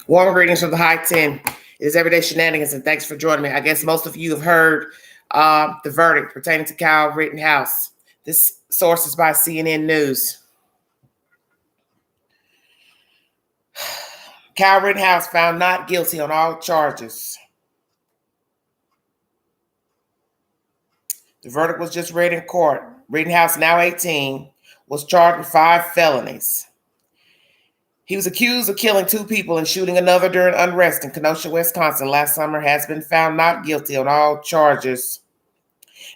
Warm greetings from the High 10. It is Everyday Shenanigans, and thanks for joining me. I guess most of you have heard the verdict pertaining to Kyle Rittenhouse. This source is by CNN News. Kyle Rittenhouse found not guilty on all charges. The verdict was just read in court. Rittenhouse, now 18, was charged with 5 felonies. He was accused of killing 2 people and shooting another during unrest in Kenosha, Wisconsin last summer, has been found not guilty on all charges.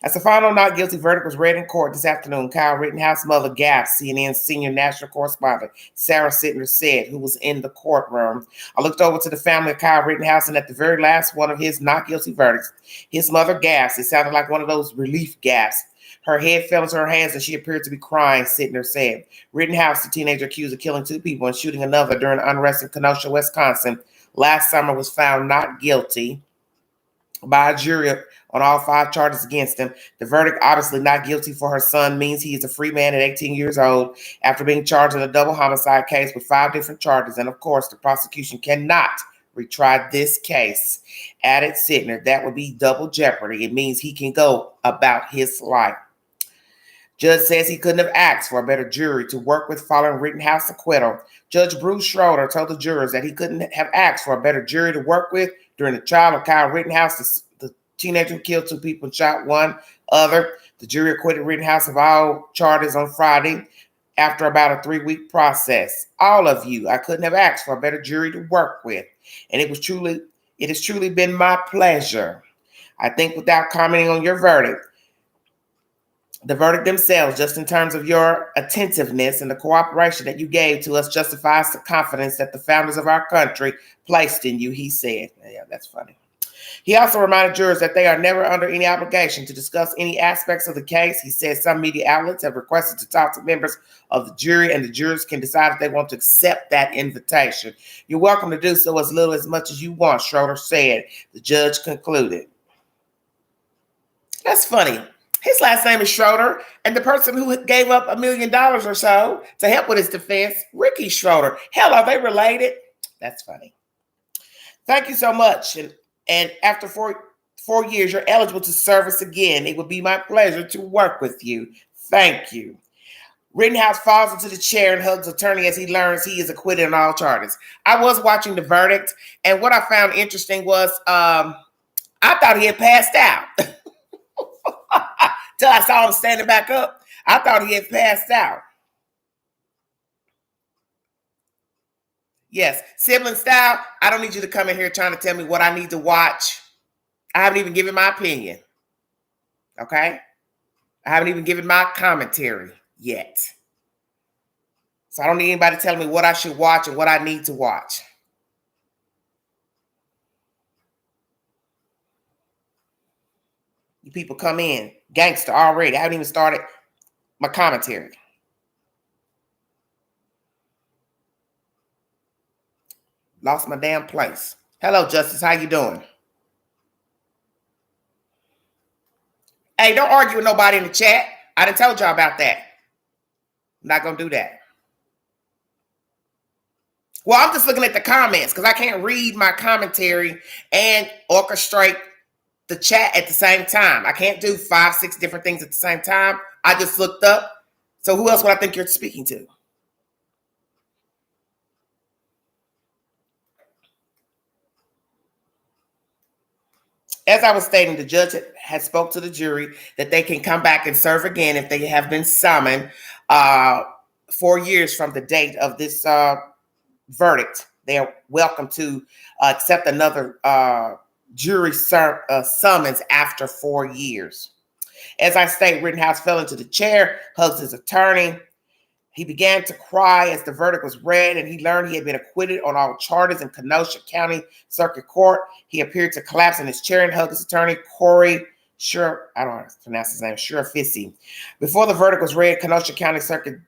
As the final not guilty verdict was read in court this afternoon, Kyle Rittenhouse's mother, gasped, CNN's senior national correspondent, Sarah Sittner, said, who was in the courtroom. I looked over to the family of Kyle Rittenhouse, and at the very last one of his not guilty verdicts, his mother gasped. It sounded like one of those relief gasps. Her head fell into her hands and she appeared to be crying, Sittner said. Rittenhouse, the teenager accused of killing 2 people and shooting another during unrest in Kenosha, Wisconsin last summer, was found not guilty by a jury on all 5 charges against him. The verdict, obviously not guilty for her son, means he is a free man at 18 years old after being charged in a double homicide case with 5 different charges. And of course, the prosecution cannot retry this case. Added Sittner, that would be double jeopardy. It means he can go about his life. Judge says he couldn't have asked for a better jury to work with following Rittenhouse's acquittal. Judge Bruce Schroeder told the jurors that he couldn't have asked for a better jury to work with during the trial of Kyle Rittenhouse, the teenager who killed 2 people and shot 1 other. The jury acquitted Rittenhouse of all charges on Friday after about a 3-week process. All of you, I couldn't have asked for a better jury to work with. And it has truly been my pleasure. I think without commenting on your verdict, the verdict themselves, just in terms of your attentiveness and the cooperation that you gave to us, justifies the confidence that the founders of our country placed in you, he said. Yeah, that's funny. He also reminded jurors that they are never under any obligation to discuss any aspects of the case. He said some media outlets have requested to talk to members of the jury, and the jurors can decide if they want to accept that invitation. You're welcome to do so as little as much as you want, Schroeder said. The judge concluded. That's funny. His last name is Schroeder, and the person who gave up $1 million or so to help with his defense, Ricky Schroeder. Hell, are they related? That's funny. Thank you so much. And after four years, you're eligible to service again. It would be my pleasure to work with you. Thank you. Rittenhouse falls into the chair and hugs attorney as he learns he is acquitted on all charges. I was watching the verdict, and what I found interesting was I thought he had passed out. Till I saw him standing back up, I thought he had passed out. Yes, sibling style, I don't need you to come in here trying to tell me what I need to watch. I haven't even given my opinion. Okay? I haven't even given my commentary yet. So I don't need anybody telling me what I should watch and what I need to watch. You people come in, gangster already. I haven't even started my commentary. Lost my damn place. Hello, Justice. How you doing? Hey, don't argue with nobody in the chat. I done told y'all about that. I'm not going to do that. Well, I'm just looking at the comments because I can't read my commentary and orchestrate the chat at the same time. I can't do 5, 6 different things at the same time. I just looked up. So who else would I think you're speaking to? As I was stating, the judge had spoke to the jury that they can come back and serve again if they have been summoned 4 years from the date of this verdict. They are welcome to accept another jury summons after 4 years. As I state, Rittenhouse fell into the chair, hugged his attorney. He began to cry as the verdict was read, and he learned he had been acquitted on all charges in Kenosha County Circuit Court. He appeared to collapse in his chair and hug his attorney, Corey I don't know how to pronounce his name, Shurafisi. Before the verdict was read, Kenosha County Circuit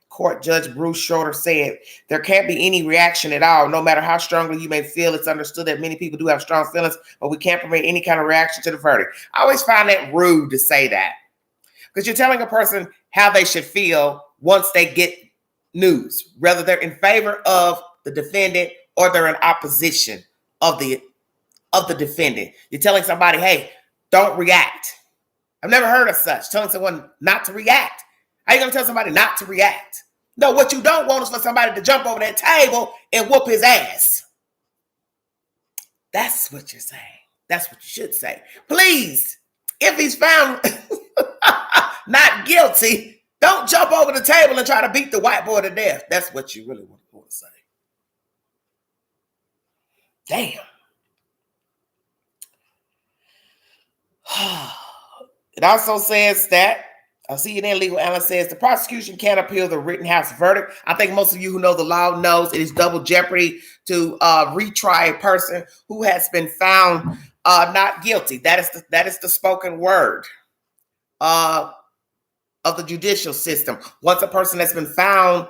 Court Judge Bruce Schroeder said, there can't be any reaction at all. No matter how strongly you may feel, it's understood that many people do have strong feelings, but we can't permit any kind of reaction to the verdict. I always find that rude to say that. Because you're telling a person how they should feel once they get news, whether they're in favor of the defendant or they're in opposition of the defendant. You're telling somebody, hey, don't react. I've never heard of such, telling someone not to react. How are you going to tell somebody not to react? No, what you don't want is for somebody to jump over that table and whoop his ass. That's what you're saying. That's what you should say. Please, if he's found not guilty, don't jump over the table and try to beat the white boy to death. That's what you really want to say. Damn. It also says that a CNN legal analyst says the prosecution can't appeal the Rittenhouse verdict. I think most of you who know the law knows it is double jeopardy to retry a person who has been found not guilty. That is the spoken word of the judicial system. Once a person has been found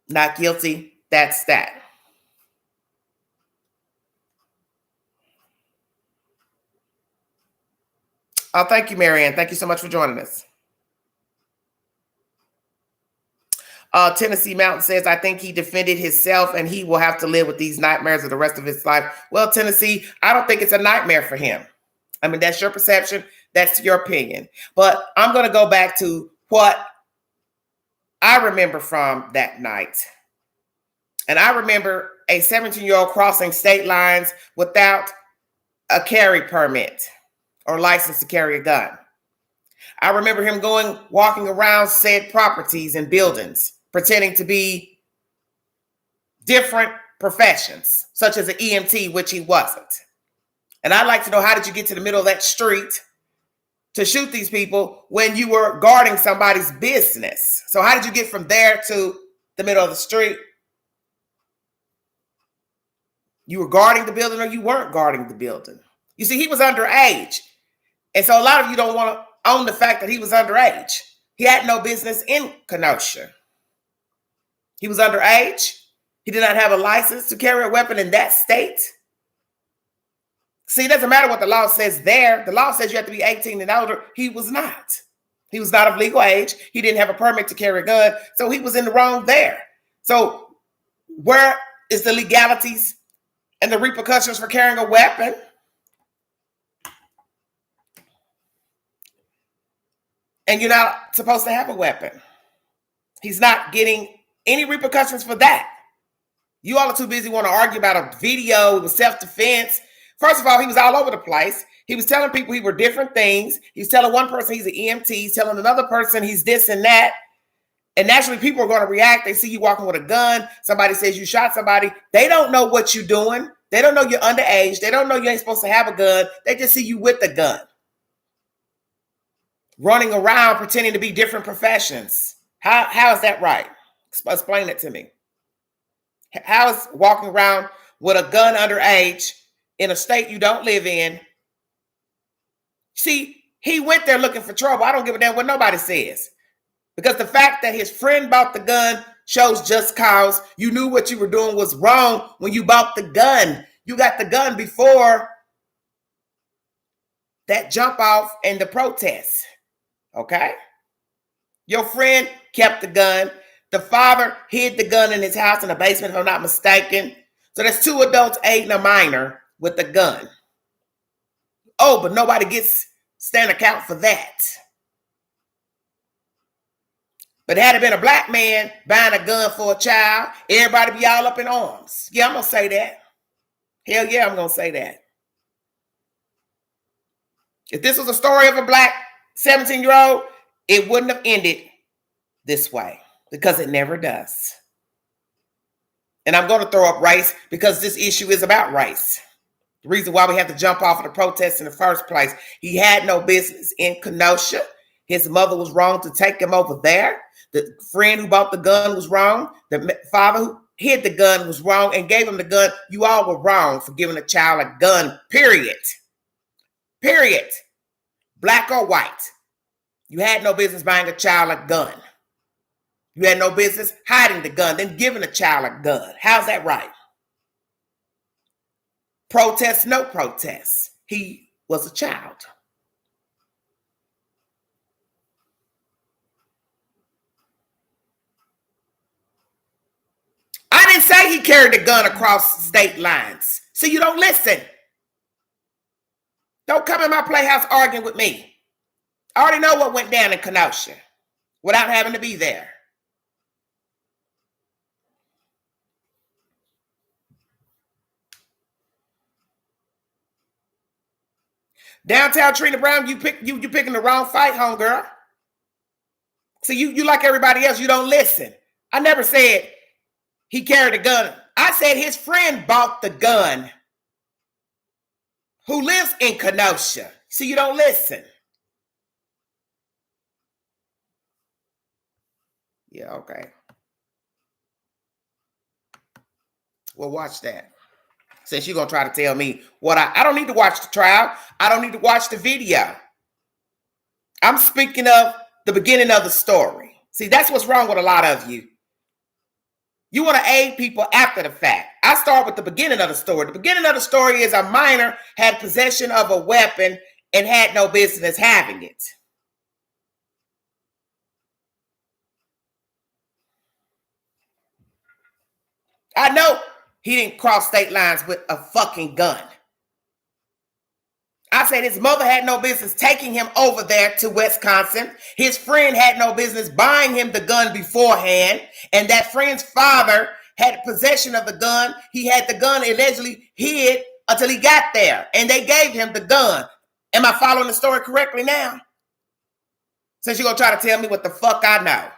not guilty, that's that. Oh, thank you, Marianne. Thank you so much for joining us. Tennessee Mountain says, I think he defended himself and he will have to live with these nightmares for the rest of his life. Well, Tennessee, I don't think it's a nightmare for him. I mean, that's your perception. That's your opinion. But I'm going to go back to what I remember from that night. And I remember a 17-year-old crossing state lines without a carry permit or license to carry a gun. I remember him walking around said properties and buildings, pretending to be different professions, such as an EMT, which he wasn't. And I'd like to know, how did you get to the middle of that street to shoot these people when you were guarding somebody's business? So how did you get from there to the middle of the street? You were guarding the building or you weren't guarding the building? You see, he was underage. And so a lot of you don't want to own the fact that he was underage. He had no business in Kenosha. He was underage. He did not have a license to carry a weapon in that state. See, it doesn't matter what the law says there. The law says you have to be 18 and older. He was not. He was not of legal age. He didn't have a permit to carry a gun. So he was in the wrong there. So where is the legalities and the repercussions for carrying a weapon? And you're not supposed to have a weapon. He's not getting any repercussions for that. You all are too busy want to argue about a video. It was self-defense. First of all, he was all over the place. He was telling people he were different things. He's telling one person he's an EMT. He's telling another person he's this and that. And naturally, people are going to react. They see you walking with a gun. Somebody says you shot somebody. They don't know what you're doing. They don't know you're underage. They don't know you ain't supposed to have a gun. They just see you with the gun, running around pretending to be different professions. How is that right? Explain it to me. How is walking around with a gun underage in a state you don't live in? See, he went there looking for trouble. I don't give a damn what nobody says. Because the fact that his friend bought the gun shows just cause. You knew what you were doing was wrong when you bought the gun. You got the gun before that jump off and the protests. Okay? Your friend kept the gun. The father hid the gun in his house in the basement, if I'm not mistaken. So there's two adults aiding a minor with the gun. Oh, but nobody gets stand account for that. But had it been a black man buying a gun for a child, everybody be all up in arms. Yeah, I'm going to say that. Hell yeah, I'm going to say that. If this was a story of a black 17-year-old, it wouldn't have ended this way, because it never does. And I'm going to throw up race because this issue is about race. The reason why we have to jump off of the protest in the first place. He had no business in Kenosha. His mother was wrong to take him over there. The friend who bought the gun was wrong. The father who hid the gun was wrong and gave him the gun. You all were wrong for giving a child a gun, period. Period. Black or white. You had no business buying a child a gun. You had no business hiding the gun, then giving a child a gun. How's that right? Protest, no protest. He was a child. didn't say he carried the gun across state lines. So you don't listen. Don't come in my playhouse arguing with me. I already know what went down in Kenosha without having to be there. Downtown Trina Brown, you picking the wrong fight, homegirl. See, you like everybody else, you don't listen. I never said he carried a gun. I said his friend bought the gun who lives in Kenosha. See, you don't listen. Yeah, okay. Well, watch that. Since you're going to try to tell me what I don't need to watch the trial. I don't need to watch the video. I'm speaking of the beginning of the story. See, that's what's wrong with a lot of you. You want to aid people after the fact. I start with the beginning of the story. The beginning of the story is a minor had possession of a weapon and had no business having it. I know he didn't cross state lines with a fucking gun. I said his mother had no business taking him over there to Wisconsin. His friend had no business buying him the gun beforehand. And that friend's father had possession of the gun. He had the gun allegedly hid until he got there. And they gave him the gun. Am I following the story correctly now? Since you're going to try to tell me what the fuck I know.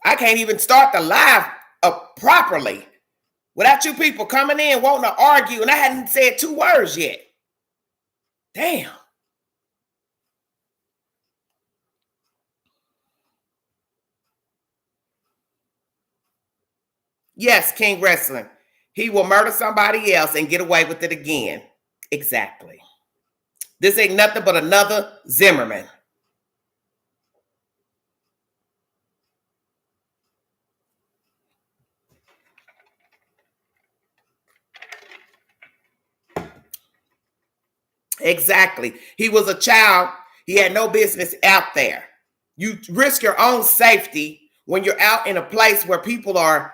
I can't even start the live up properly without you people coming in wanting to argue, and I hadn't said 2 words yet. Damn. Yes, King Wrestling. He will murder somebody else and get away with it again. Exactly. This ain't nothing but another Zimmerman. Exactly. He was a child. He had no business out there. You risk your own safety when you're out in a place where people are,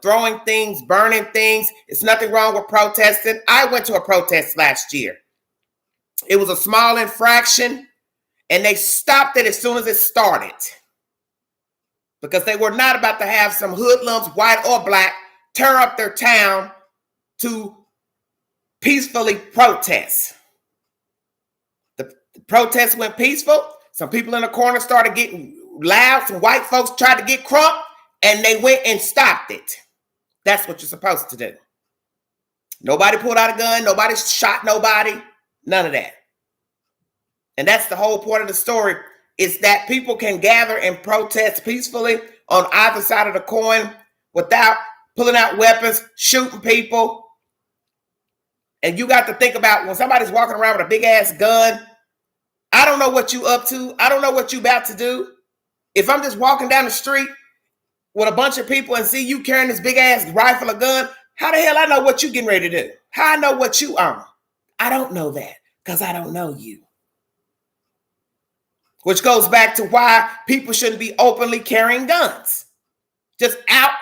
throwing things, burning things. It's nothing wrong with protesting. I went to a protest last year. It was a small infraction, and they stopped it as soon as it started because they were not about to have some hoodlums, white or black, tear up their town to peacefully protest. The protest went peaceful. Some people in the corner started getting loud. Some white folks tried to get crunk, and they went and stopped it. That's what you're supposed to do. Nobody pulled out a gun. Nobody shot nobody. None of that. And that's the whole point of the story, is that people can gather and protest peacefully on either side of the coin without pulling out weapons, shooting people. And you got to think about when somebody's walking around with a big ass gun, I don't know what you up to. I don't know what you about to do. If I'm just walking down the street with a bunch of people and see you carrying this big ass rifle or gun, how the hell I know what you getting ready to do? How I know what you are? I don't know that because I don't know you. Which goes back to why people shouldn't be openly carrying guns. Just out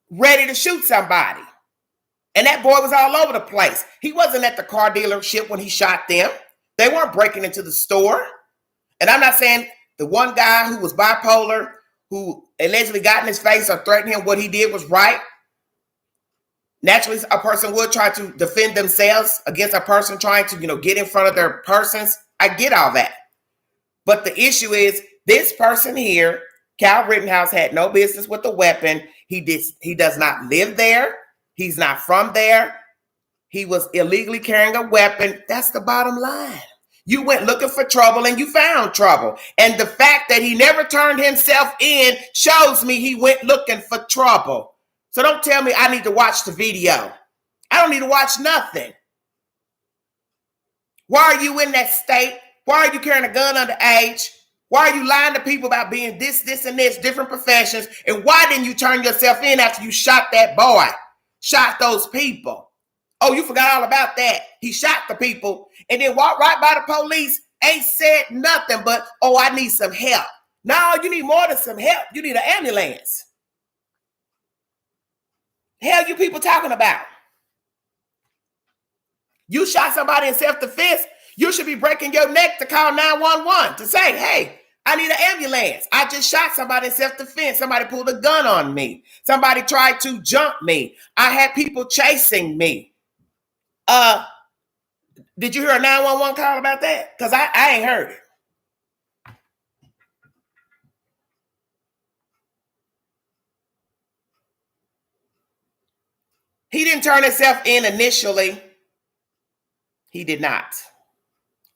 ready to shoot somebody. And that boy was all over the place. He wasn't at the car dealership when he shot them. They weren't breaking into the store. And I'm not saying the one guy who was bipolar, who allegedly got in his face or threatened him, what he did was right. Naturally, a person would try to defend themselves against a person trying to, get in front of their persons. I get all that. But the issue is this person here, Cal Rittenhouse, had no business with the weapon. He does not live there. He's not from there. He was illegally carrying a weapon. That's the bottom line. You went looking for trouble and you found trouble. And the fact that he never turned himself in shows me he went looking for trouble. So don't tell me I need to watch the video. I don't need to watch nothing. Why are you in that state? Why are you carrying a gun underage? Why are you lying to people about being this, and this, different professions? And why didn't you turn yourself in after you shot that boy? Shot those people. Oh, you forgot all about that. He shot the people and then walked right by the police ain't said nothing but, oh, I need some help. No, you need more than some help. You need an ambulance. Hell, you people talking about? You shot somebody in self-defense, you should be breaking your neck to call 911 to say, hey, I need an ambulance. I just shot somebody in self-defense. Somebody pulled a gun on me. Somebody tried to jump me. I had people chasing me. Did you hear a 911 call about that? Because I ain't heard it. He didn't turn himself in initially. He did not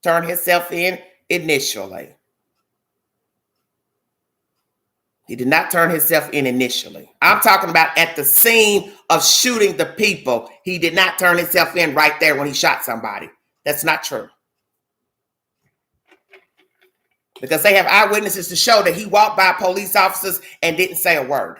turn himself in initially. He did not turn himself in initially. I'm talking about at the scene of shooting the people. He did not turn himself in right there when he shot somebody. That's not true. Because they have eyewitnesses to show that he walked by police officers and didn't say a word.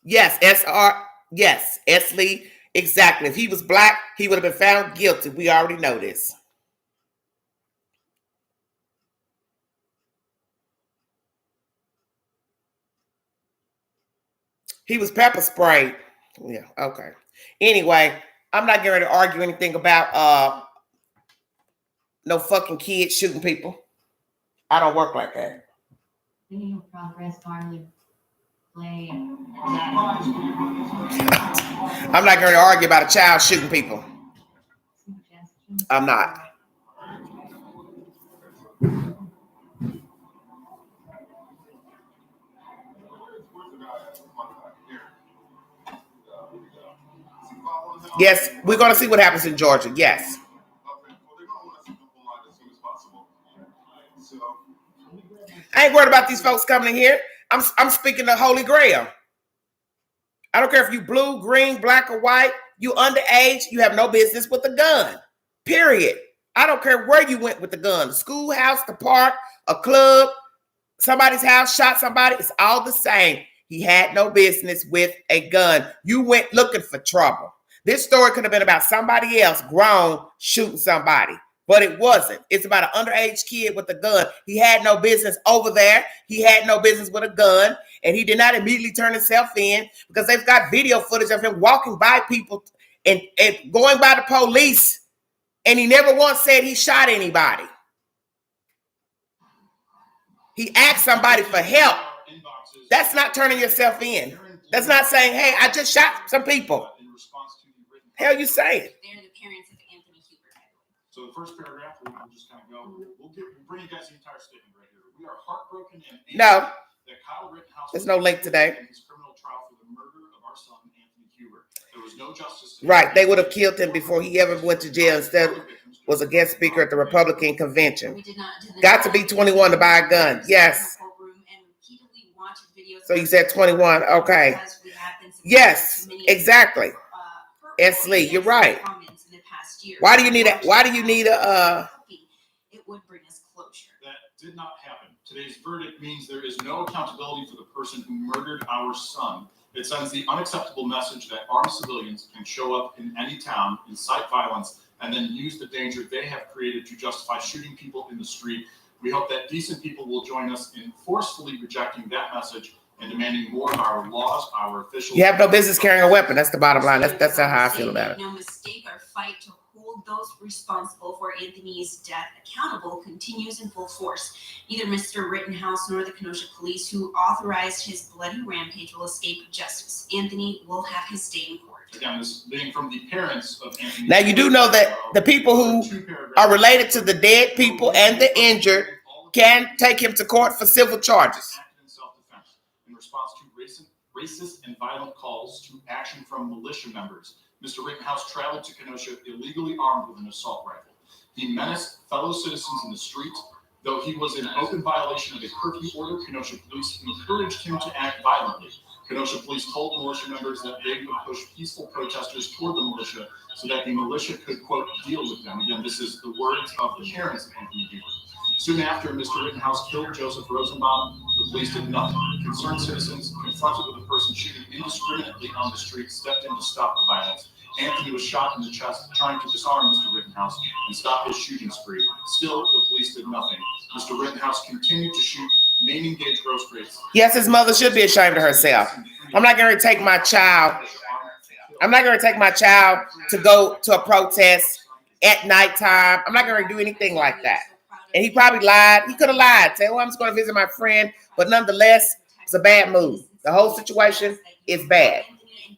Yes, S.R. Yes, S. Lee. Exactly. If he was black, he would have been found guilty. We already know this. He was pepper sprayed. Yeah, okay. Anyway, I'm not getting ready to argue anything about no fucking kids shooting people. I don't work like that. I'm not going to argue about a child shooting people. I'm not. Yes, we're going to see what happens in Georgia. Yes. I ain't worried about these folks coming in here. I'm speaking the Holy Grail. I don't care if you blue, green, black, or white. You underage, you have no business with a gun. Period. I don't care where you went with the gun. The schoolhouse, the park, a club, somebody's house, shot somebody. It's all the same. He had no business with a gun. You went looking for trouble. This story could have been about somebody else grown shooting somebody, but it wasn't. It's about an underage kid with a gun. He had no business over there. He had no business with a gun, and he did not immediately turn himself in because they've got video footage of him walking by people and going by the police, and he never once said he shot anybody. He asked somebody for help. That's not turning yourself in. That's not saying, hey, I just shot some people. Hell you saying? They're the parents of Anthony Huber. So the first paragraph, we'll just kind of go. We'll bring you guys the entire statement right here. We are heartbroken and no. That Kyle Rittenhouse. There's no link today. In his criminal trial for the murder of our son Anthony Huber. There was no justice. Right, they would have killed him before he ever went to jail. Instead, was a guest speaker at the Republican convention. Got to be 21 to buy a gun. Yes. So you said 21. Okay. Yes, exactly. S. Lee, you're right. Why do you need a? Why do you need a? It would bring us closure. That did not happen. Today's verdict means there is no accountability for the person who murdered our son. It sends the unacceptable message that armed civilians can show up in any town, incite violence, and then use the danger they have created to justify shooting people in the street. We hope that decent people will join us in forcefully rejecting that message and demanding more of our laws, our officials. You have no business carrying a weapon. That's the bottom line. That's how I feel about it. No mistake, our fight to hold those responsible for Anthony's death accountable continues in full force. Neither Mr. Rittenhouse nor the Kenosha police who authorized his bloody rampage will escape justice. Anthony will have his day in court. Again, this being from the parents of Anthony. Now you do know that the people who are related to the dead people and the injured can take him to court for civil charges. In response to racist and violent calls to action from militia members, Mr. Rittenhouse traveled to Kenosha illegally armed with an assault rifle. He menaced fellow citizens in the street. Though he was in open violation of a curfew order, Kenosha police encouraged him to act violently. Kenosha police told militia members that they would push peaceful protesters toward the militia so that the militia could, quote, deal with them. Again, this is the words of the parents of Anthony Huber. Soon after Mr. Rittenhouse killed Joseph Rosenbaum, the police did nothing. Concerned citizens, confronted with a person shooting indiscriminately on the street, stepped in to stop the violence. Anthony was shot in the chest, trying to disarm Mr. Rittenhouse and stop his shooting spree. Still, the police did nothing. Mr. Rittenhouse continued to shoot, maiming Gage Grosgraves. Yes, his mother should be ashamed of herself. I'm not going to take my child. I'm not going to take my child to go to a protest at nighttime. I'm not going to do anything like that. And he probably lied. He could have lied. Say, oh, I'm just going to visit my friend. But nonetheless, it's a bad move. The whole situation is bad.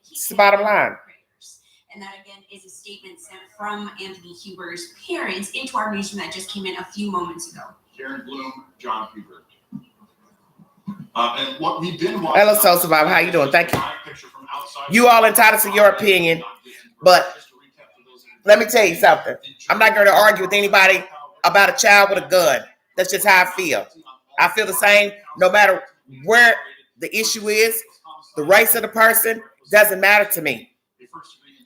It's the bottom line. And that, again, is a statement sent from Anthony Huber's parents into our newsroom that just came in a few moments ago. Karen Bloom, John Huber. And what we've been watching. Hello, Soul Survivor. How you doing? Thank you. You all entitled to your opinion, but let me tell you something. I'm not going to argue with anybody about a child with a gun. That's just how I feel. I feel the same no matter where the issue is. The race of the person doesn't matter to me.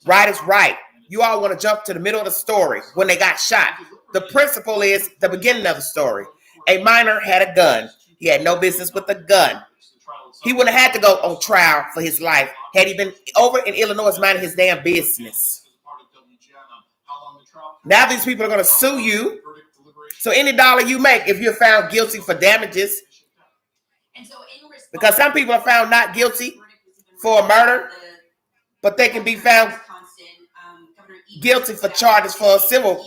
Right is right. You all want to jump to the middle of the story when they got shot. The principle is the beginning of the story. A minor had a gun. He had no business with a gun. He wouldn't have had to go on trial for his life had he been over in Illinois minding his damn business. Now these people are going to sue you. So any dollar you make, if you're found guilty for damages, because some people are found not guilty for a murder, but they can be found guilty for charges for a civil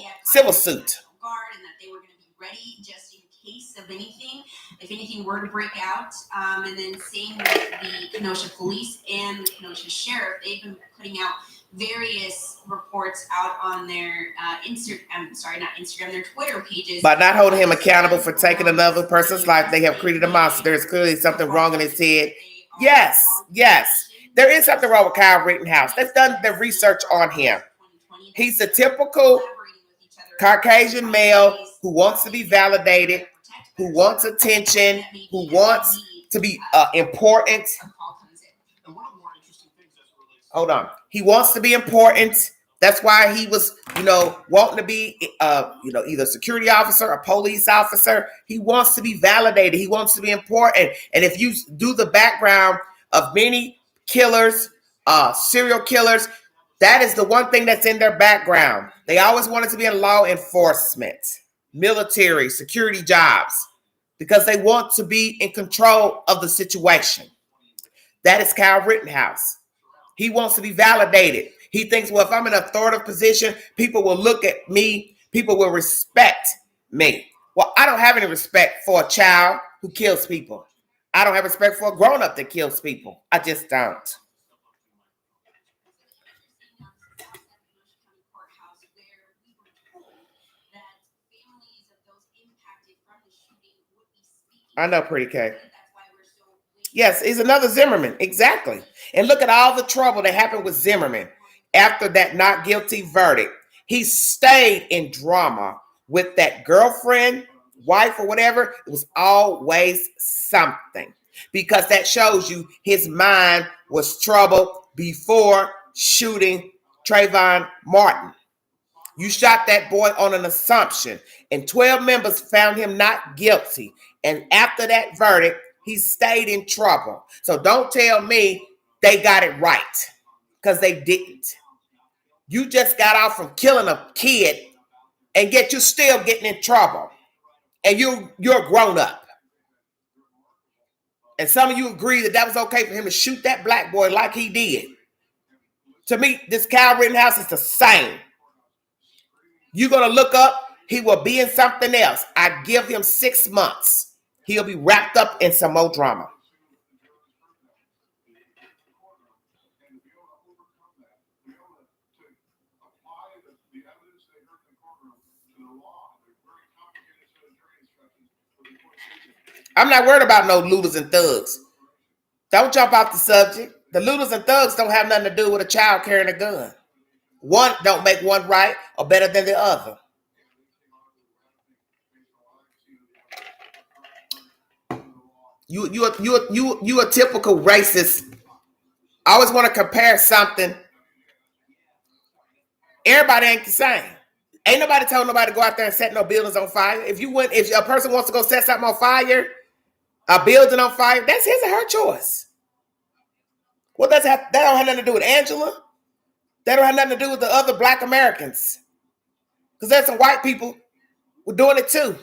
suit. And that they were going to be ready just in case of anything, if anything were to break out. And then same with the Kenosha police and the Kenosha sheriff. They've been putting out various reports out on their their Twitter pages. By not holding him accountable for taking another person's life, they have created a monster. There's clearly something wrong in his head. Yes. There is something wrong with Kyle Rittenhouse. They've done the research on him. He's a typical Caucasian male who wants to be validated, who wants attention, who wants to be important. Hold on. He wants to be important. That's why he was, wanting to be, either a security officer or police officer. He wants to be validated. He wants to be important. And if you do the background of many killers, serial killers, that is the one thing that's in their background. They always wanted to be in law enforcement, military, security jobs, because they want to be in control of the situation. That is Kyle Rittenhouse. He wants to be validated. He thinks, well, if I'm in an authoritative position, people will look at me. People will respect me. Well, I don't have any respect for a child who kills people. I don't have respect for a grown-up that kills people. I just don't. I know, Pretty K. Yes, he's another Zimmerman. Exactly. And look at all the trouble that happened with Zimmerman after that not guilty verdict. He stayed in drama with that girlfriend, wife, or whatever. It was always something, because that shows you his mind was troubled before shooting Trayvon Martin. You shot that boy on an assumption, and 12 members found him not guilty. And after that verdict, he stayed in trouble. So don't tell me they got it right, because they didn't. You just got off from killing a kid, and yet you're still getting in trouble. And you're grown up. And some of you agree that was okay for him to shoot that black boy like he did. To me, this Kyle Rittenhouse is the same. You're going to look up, he will be in something else. I give him 6 months. He'll be wrapped up in some more drama. I'm not worried about no looters and thugs. Don't jump off the subject. The looters and thugs don't have nothing to do with a child carrying a gun. One don't make one right or better than the other. You a typical racist. I always want to compare something. Everybody ain't the same. Ain't nobody told nobody to go out there and set no buildings on fire. If a person wants to go set something on fire, a building on fire, that's his or her choice. What does that don't have nothing to do with Angela? That don't have nothing to do with the other Black Americans. Because there's some white people who are doing it too.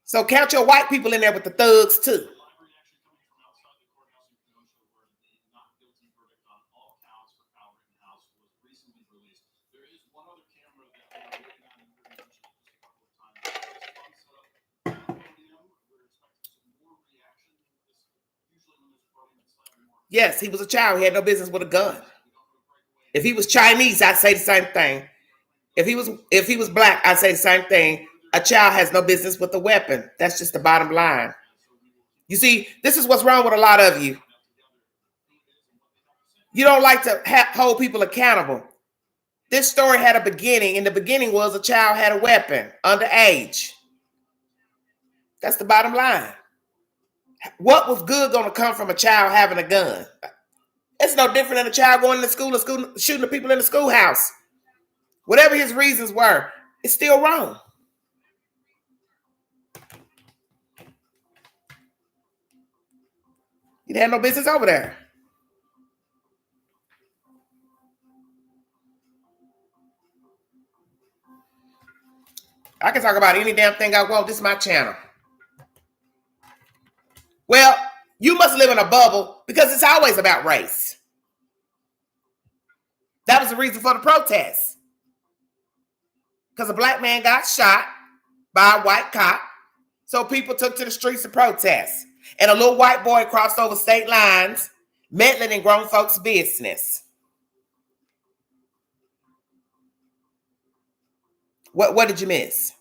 So count your white people in there with the thugs too. Yes, he was a child. He had no business with a gun. If he was Chinese, I'd say the same thing. If he was Black, I'd say the same thing. A child has no business with a weapon. That's just the bottom line. You see, this is what's wrong with a lot of you. You don't like to hold people accountable. This story had a beginning, and the beginning was a child had a weapon, underage. That's the bottom line. What was good going to come from a child having a gun? It's no different than a child going to school and shooting the people in the schoolhouse. Whatever his reasons were, it's still wrong. He had no business over there. I can talk about any damn thing I want. This is my channel. Well, you must live in a bubble because it's always about race. That was the reason for the protest. Because a Black man got shot by a white cop. So people took to the streets to protest. And a little white boy crossed over state lines, meddling in grown folks' business. What did you miss?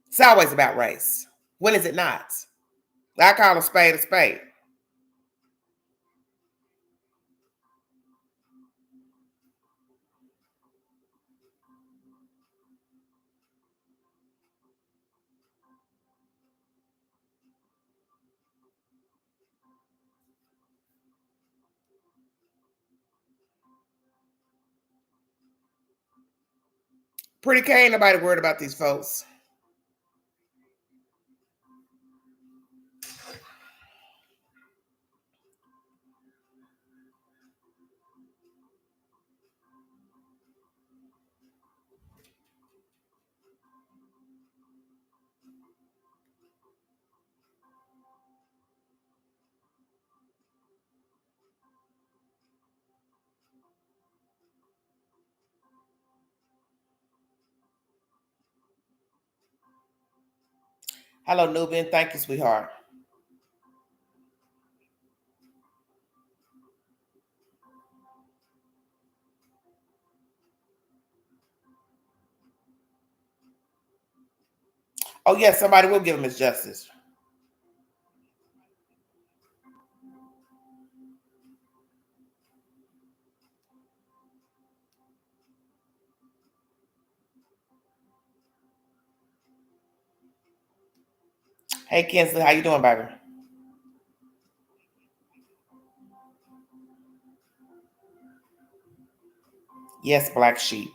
It's always about race. When is it not? I call a spade a spade. Pretty K, ain't nobody worried about these folks. Hello, Nubian. Thank you, sweetheart. Oh, yes, somebody will give him his justice. Hey, Kinsley, how you doing, baby? Yes, Black Sheep.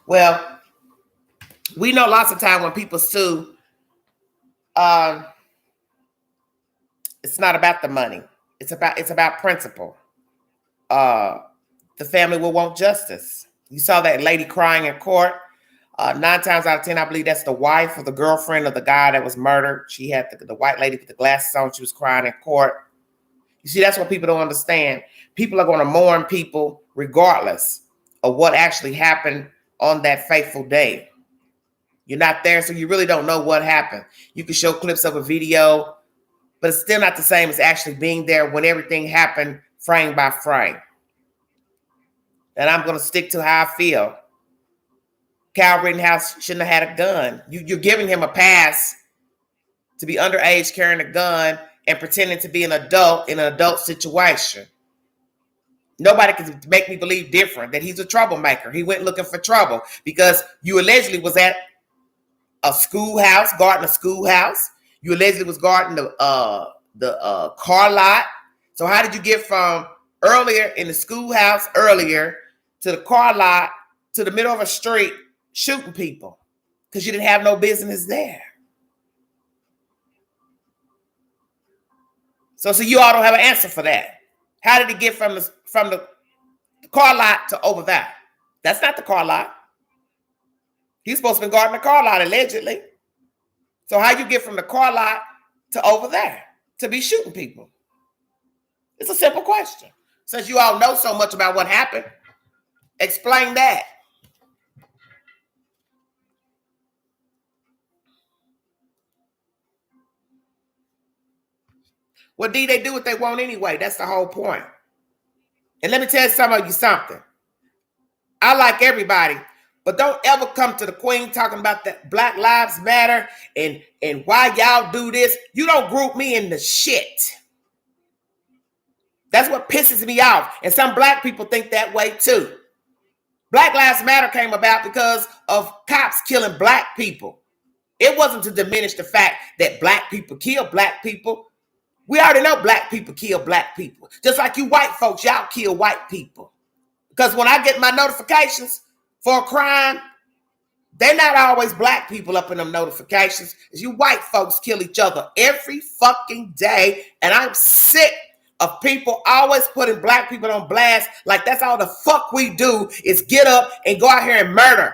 Well, we know lots of time when people sue, it's not about the money. It's about principle. The family will want justice. You saw that lady crying in court. 9 times out of 10, I believe that's the wife or the girlfriend of the guy that was murdered. She had the white lady with the glasses on. She was crying in court. You see, that's what people don't understand. People are going to mourn people regardless of what actually happened on that fateful day. You're not there, so you really don't know what happened. You can show clips of a video, but it's still not the same as actually being there when everything happened frame by frame. And I'm going to stick to how I feel. Kyle Rittenhouse shouldn't have had a gun. You're giving him a pass to be underage carrying a gun and pretending to be an adult in an adult situation. Nobody can make me believe different, that he's a troublemaker. He went looking for trouble because you allegedly was at a schoolhouse, guarding a schoolhouse. You allegedly was guarding the car lot. So how did you get from earlier in the schoolhouse earlier to the car lot to the middle of a street shooting people? Because you didn't have no business there. So you all don't have an answer for that. How did he get from the car lot to over there? That's not the car lot. He's supposed to be guarding the car lot, allegedly. So how you get from the car lot to over there to be shooting people? It's a simple question. Since you all know so much about what happened, explain that. Well, D, they do what they want anyway. That's the whole point. And let me tell some of you something. I like everybody, but don't ever come to the queen talking about that Black Lives Matter and why y'all do this. You don't group me in the shit. That's what pisses me off. And some black people think that way too. Black Lives Matter came about because of cops killing black people. It wasn't to diminish the fact that black people kill black people. We already know black people kill black people. Just like you white folks, y'all kill white people. Because when I get my notifications for a crime, they're not always black people up in them notifications. It's you white folks kill each other every fucking day. And I'm sick of people always putting black people on blast like that's all the fuck we do is get up and go out here and murder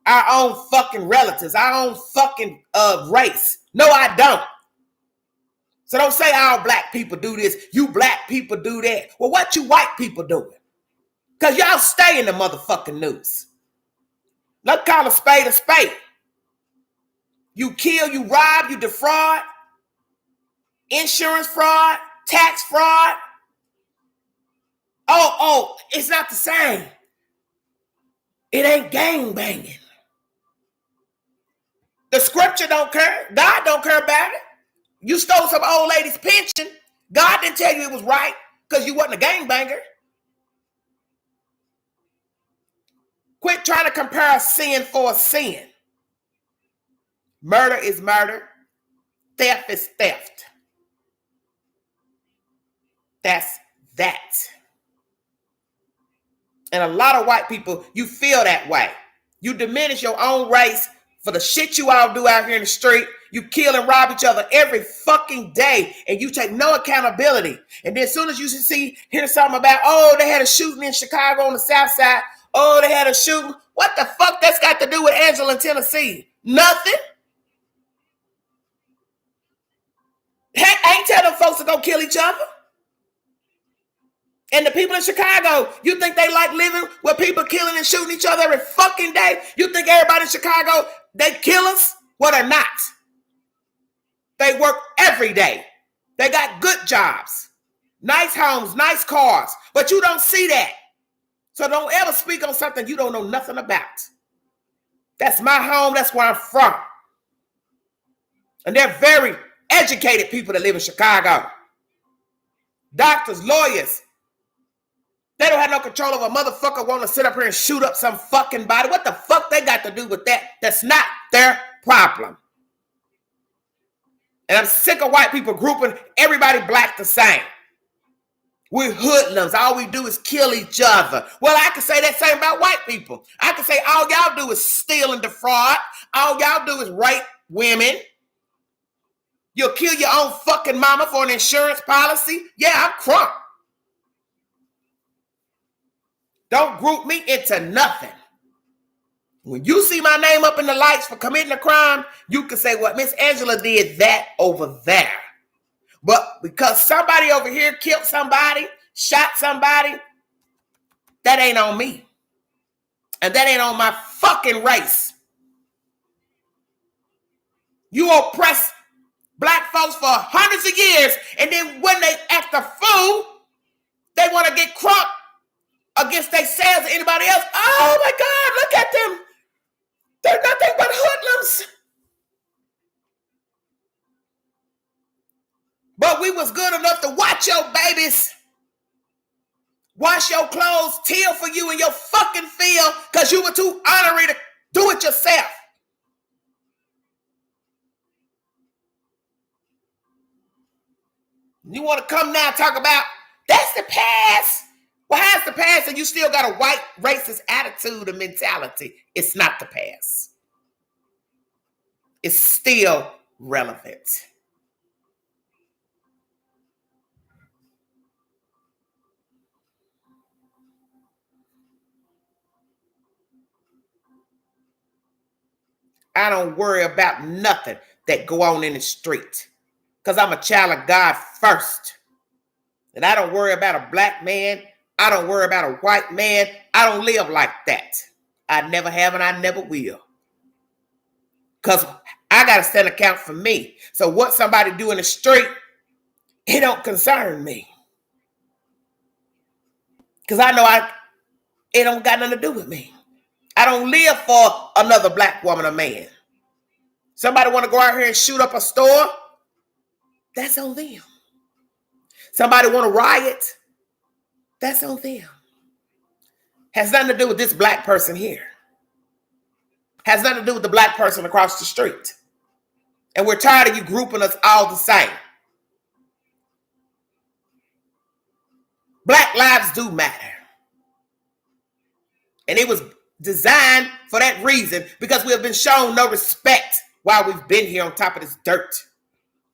our own fucking relatives, our own fucking race. No, I don't. So don't say all black people do this. You black people do that. Well, what you white people doing? Because y'all stay in the motherfucking news. Let's call a spade a spade. You kill, you rob, you defraud, insurance fraud, tax fraud. Oh, it's not the same. It ain't gang banging. The scripture don't care. God don't care about it. You stole some old lady's pension. God didn't tell you it was right because you wasn't a gangbanger. Quit trying to compare a sin for a sin. Murder is murder. Theft is theft. That's that. And a lot of white people, you feel that way. You diminish your own race for the shit you all do out here in the street. You kill and rob each other every fucking day, and you take no accountability. And then as soon as you hear something about, oh, they had a shooting in Chicago on the South Side. Oh, they had a shooting. What the fuck that's got to do with Angela in Tennessee? Nothing. Heck, I ain't telling folks to go kill each other. And the people in Chicago, you think they like living with people killing and shooting each other every fucking day? You think everybody in Chicago, they killers? Well, they're not. They work every day. They got good jobs, nice homes, nice cars, but you don't see that. So don't ever speak on something you don't know nothing about. That's my home. That's where I'm from. And they're very educated people that live in Chicago. Doctors, lawyers. They don't have no control over a motherfucker wanting to sit up here and shoot up some fucking body. What the fuck they got to do with that? That's not their problem. And I'm sick of white people grouping everybody black the same. We're hoodlums. All we do is kill each other. Well, I can say that same about white people. I can say all y'all do is steal and defraud. All y'all do is rape women. You'll kill your own fucking mama for an insurance policy. Yeah, I'm crunk. Don't group me into nothing. When you see my name up in the lights for committing a crime, you can say, well, Miss Angela did that over there. But because somebody over here killed somebody, shot somebody, that ain't on me. And that ain't on my fucking race. You oppress black folks for hundreds of years, and then when they act a fool, they want to get crunk against themselves or anybody else. Oh my God, look at them. They're nothing but hoodlums. But we was good enough to watch your babies wash your clothes, till for you in your fucking field because you were too honorary to do it yourself. You want to come now and talk about that's the past? Well, how's the past and you still got a white racist attitude and mentality? It's not the past. It's still relevant. I don't worry about nothing that go on in the street because I'm a child of God first. And I don't worry about a black man. I don't worry about a white man. I don't live like that. I never have and I never will. Because I got to stand account for me. So what somebody do in the street, it don't concern me. Because I know it don't got nothing to do with me. I don't live for another black woman or man. Somebody want to go out here and shoot up a store, that's on them. Somebody want to riot, that's on them. Has nothing to do with this black person here. Has nothing to do with the black person across the street. And we're tired of you grouping us all the same. Black lives do matter. And it was designed for that reason because we have been shown no respect while we've been here on top of this dirt.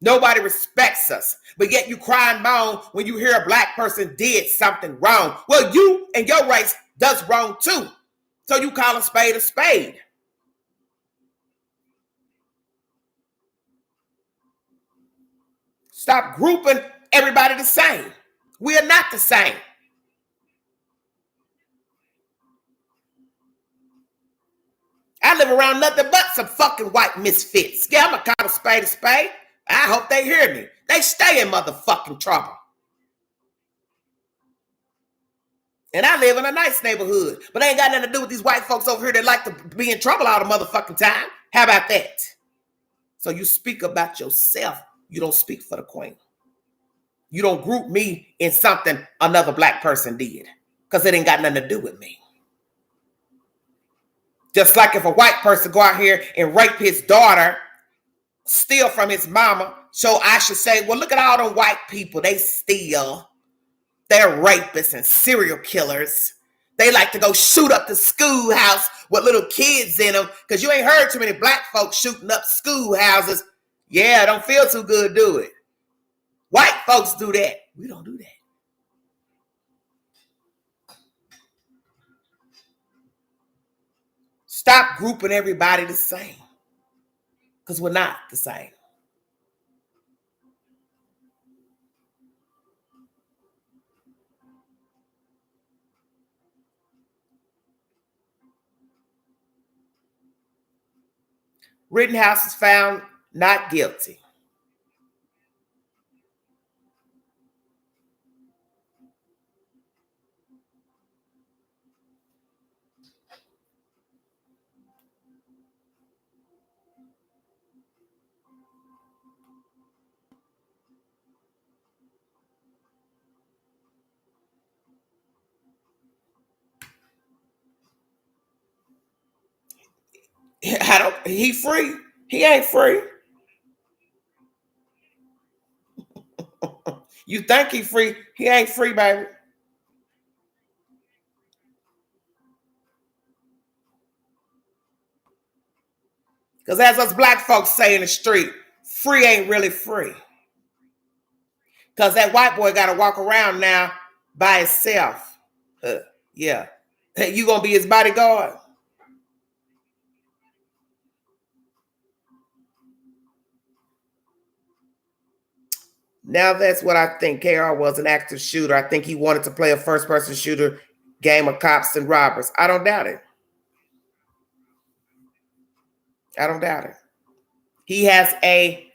Nobody respects us. But yet you cry and moan when you hear a black person did something wrong. Well, you and your race does wrong too. So you call a spade a spade. Stop grouping everybody the same. We are not the same. I live around nothing but some fucking white misfits. Yeah, I'm going to call a spade a spade. I hope they hear me. They stay in motherfucking trouble. And I live in a nice neighborhood. But they ain't got nothing to do with these white folks over here that like to be in trouble all the motherfucking time. How about that? So you speak about yourself. You don't speak for the queen. You don't group me in something another black person did. Because it ain't got nothing to do with me. Just like if a white person go out here and rape his daughter, steal from his mama, so I should say, well, look at all them white people. They steal. They're rapists and serial killers. They like to go shoot up the schoolhouse with little kids in them because you ain't heard too many black folks shooting up schoolhouses. Yeah, don't feel too good, do it? White folks do that. We don't do that. Stop grouping everybody the same because we're not the same. Rittenhouse is found not guilty. He free. He ain't free. You think he free. He ain't free, baby. Because as us black folks say in the street, free ain't really free. Because that white boy got to walk around now by himself. Yeah. You going to be his bodyguard? Now that's what I think. KR was an active shooter. I think he wanted to play a first-person shooter game of cops and robbers. I don't doubt it. I don't doubt it. He has a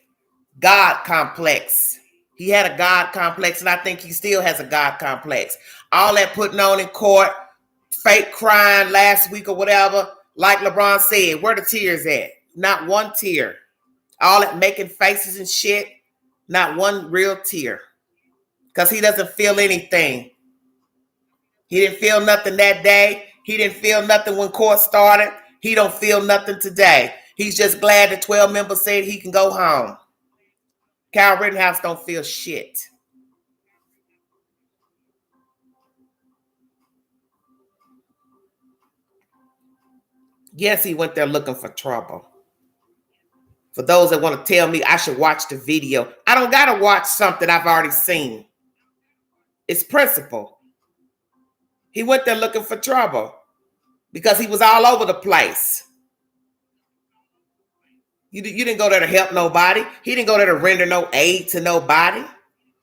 God complex. He had a God complex, and I think he still has a God complex. All that putting on in court, fake crying last week or whatever, like LeBron said, where the tears at? Not one tear. All that making faces and shit, not one real tear. Because he doesn't feel anything. He didn't feel nothing that day. He didn't feel nothing when court started. He don't feel nothing today. He's just glad the 12 members said he can go home. Kyle Rittenhouse don't feel shit. Yes, he went there looking for trouble. For those that want to tell me I should watch the video, I don't got to watch something I've already seen. It's principle. He went there looking for trouble because he was all over the place. You didn't go there to help nobody. He didn't go there to render no aid to nobody.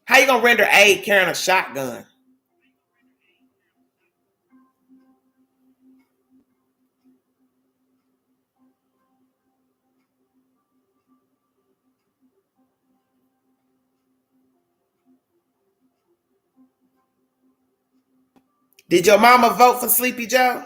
How you gonna render aid carrying a shotgun? Did your mama vote for Sleepy Joe?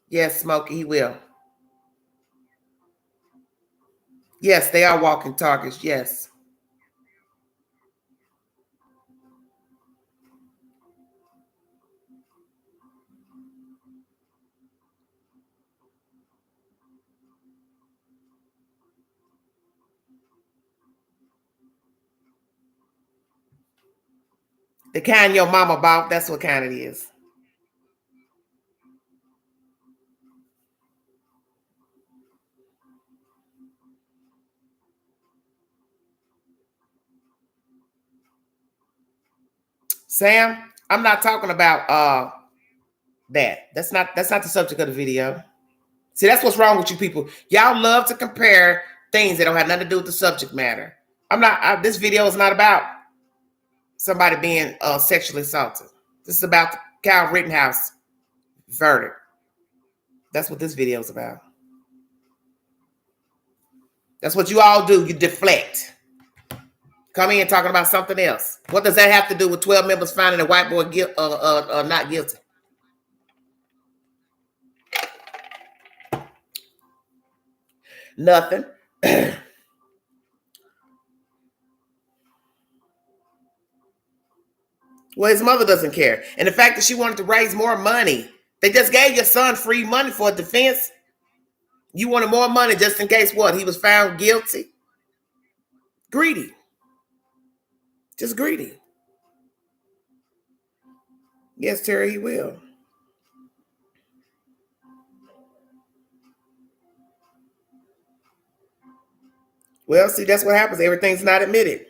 Yes, Smokey, he will. Yes, they are walking targets. Yes. The kind your mama bought, that's what kind it is. Sam, I'm not talking about that. That's not the subject of the video. See, that's what's wrong with you people. Y'all love to compare things that don't have nothing to do with the subject matter. This video is not about somebody being sexually assaulted. This is about the Kyle Rittenhouse verdict. That's what this video is about. That's what you all do. You deflect. Come in talking about something else. What does that have to do with 12 members finding a white boy not guilty? Nothing. Well, his mother doesn't care. And the fact that she wanted to raise more money. They just gave your son free money for a defense. You wanted more money just in case what? He was found guilty? Greedy. Just greedy. Yes, Terry, he will. Well, see, that's what happens. Everything's not admitted.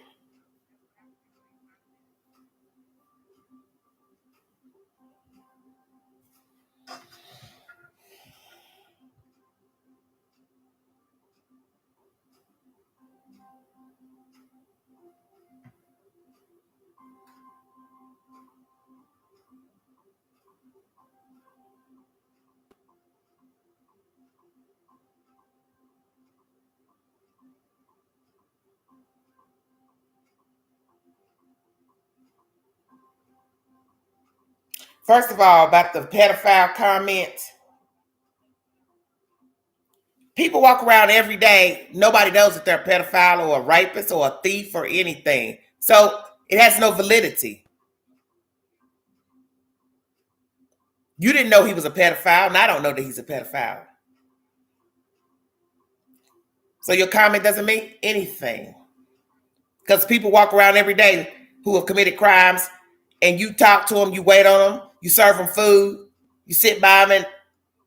First of all, about the pedophile comment. People walk around every day. Nobody knows if they're a pedophile or a rapist or a thief or anything. So it has no validity. You didn't know he was a pedophile, and I don't know that he's a pedophile. So your comment doesn't mean anything. Because people walk around every day who have committed crimes, and you talk to them, you wait on them, you serve them food, you sit by them in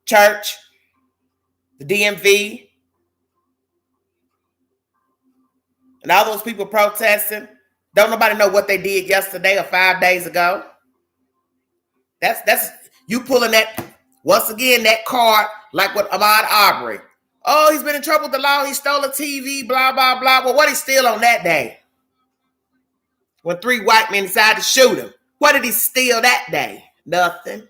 church, the DMV, and all those people protesting. Don't nobody know what they did yesterday or 5 days ago. That's you pulling that, once again, that card like with Ahmaud Arbery. Oh, he's been in trouble with the law. He stole a TV, blah, blah, blah. Well, what did he steal on that day? When 3 white men decided to shoot him. What did he steal that day? Nothing.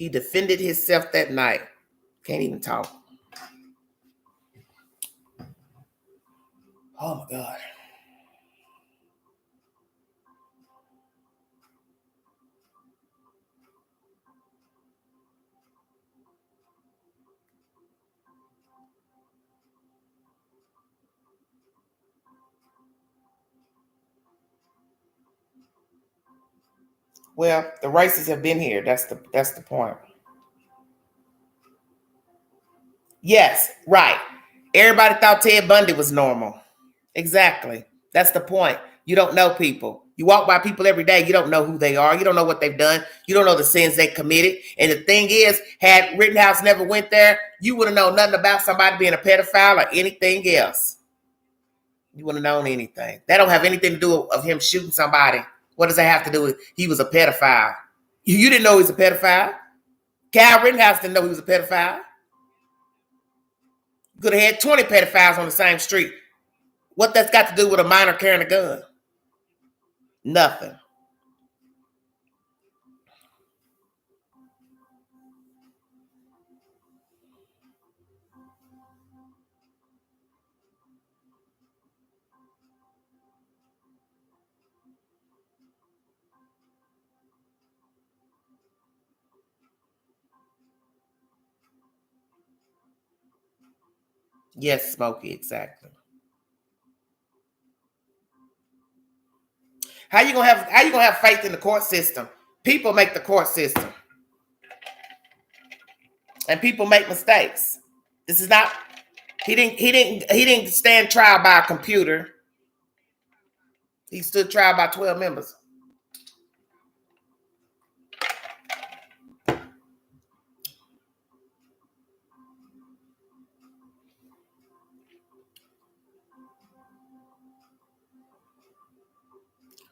He defended himself that night. Can't even talk. Oh my God. Well, the racists have been here. That's the point. Yes, right. Everybody thought Ted Bundy was normal. Exactly. That's the point. You don't know people. You walk by people every day. You don't know who they are. You don't know what they've done. You don't know the sins they committed. And the thing is, had Rittenhouse never went there, you wouldn't know nothing about somebody being a pedophile or anything else. You wouldn't have known anything. That don't have anything to do with him shooting somebody. What does that have to do with he was a pedophile? You didn't know he was a pedophile. Kyle Rittenhouse didn't know he was a pedophile. You could have had 20 pedophiles on the same street. What that's got to do with a minor carrying a gun? Nothing. Yes, Smokey, exactly. How you gonna have faith in the court system? People make the court system. And people make mistakes. This is not he didn't stand trial by a computer. He stood trial by 12 members.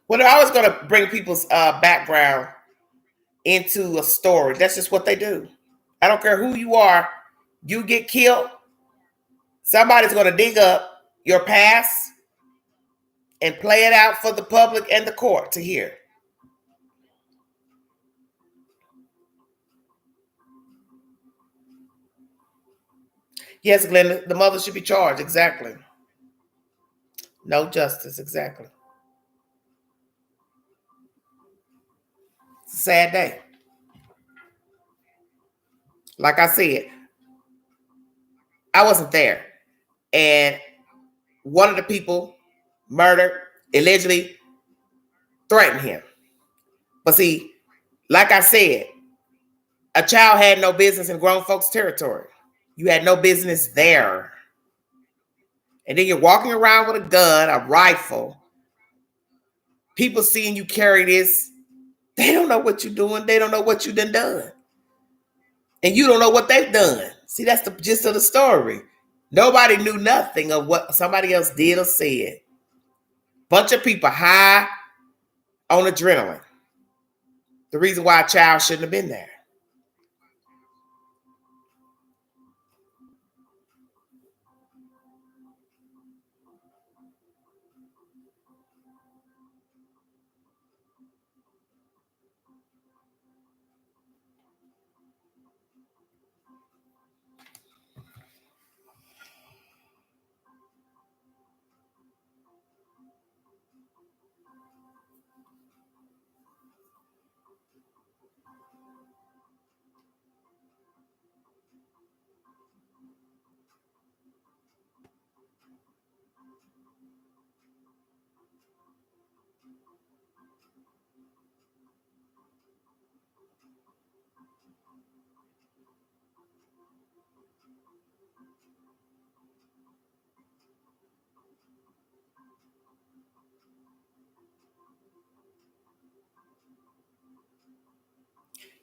Well, they're always going to bring people's background into a story. That's just what they do. I don't care who you are. You get killed, somebody's going to dig up your past and play it out for the public and the court to hear. Yes, Glenn, the mother should be charged. Exactly. No justice. Exactly. It's a sad day. Like I said, I wasn't there. And one of the people murdered, allegedly threatened him. But see, like I said, a child had no business in grown folks' territory. You had no business there. And then you're walking around with a gun, a rifle. People seeing you carry this, they don't know what you're doing. They don't know what you done. And you don't know what they've done. See, that's the gist of the story. Nobody knew nothing of what somebody else did or said. Bunch of people high on adrenaline. The reason why a child shouldn't have been there.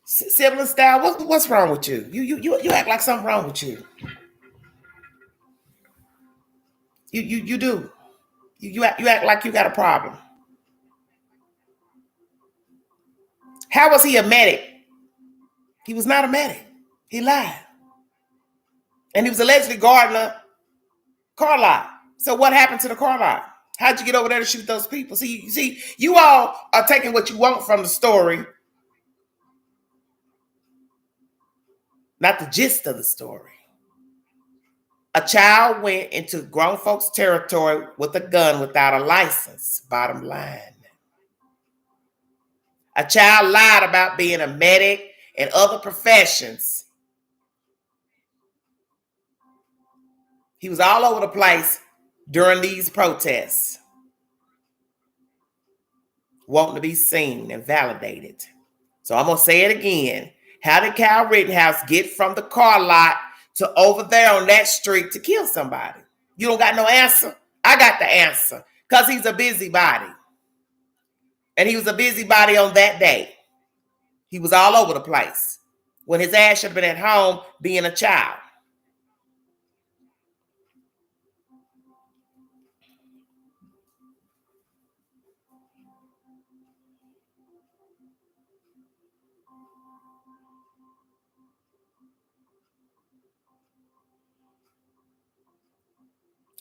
Sibling style, what's wrong with you? You act like something wrong with you. You do. You act like you got a problem. How was he a medic? He was not a medic. He lied. And he was allegedly guarding a car lot. So what happened to the car lot? How'd you get over there to shoot those people? See, you all are taking what you want from the story Not the gist of the story. A child went into grown folks' territory with a gun without a license, bottom line. A child lied about being a medic and other professions. He was all over the place during these protests, wanting to be seen and validated. So I'm going to say it again. How did Kyle Rittenhouse get from the car lot to over there on that street to kill somebody? You don't got no answer? I got the answer. Because he's a busybody. And he was a busybody on that day. He was all over the place when his ass should have been at home being a child.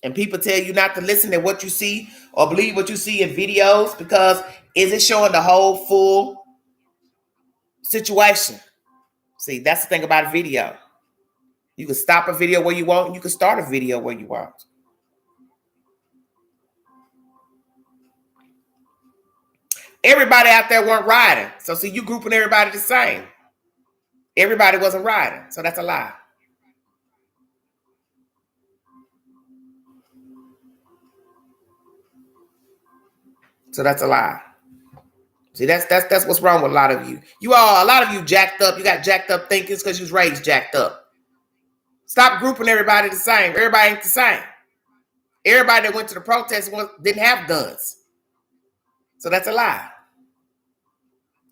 And people tell you not to listen to what you see or believe what you see in videos because is it showing the whole full situation? See, that's the thing about a video. You can stop a video where you want, and you can start a video where you want. Everybody out there weren't riding. So see, you grouping everybody the same. Everybody wasn't riding. So that's a lie. So that's a lie. See, that's what's wrong with a lot of you. A lot of you jacked up. You got jacked up thinkings because you was raised jacked up. Stop grouping everybody the same. Everybody ain't the same. Everybody that went to the protest didn't have guns. So that's a lie.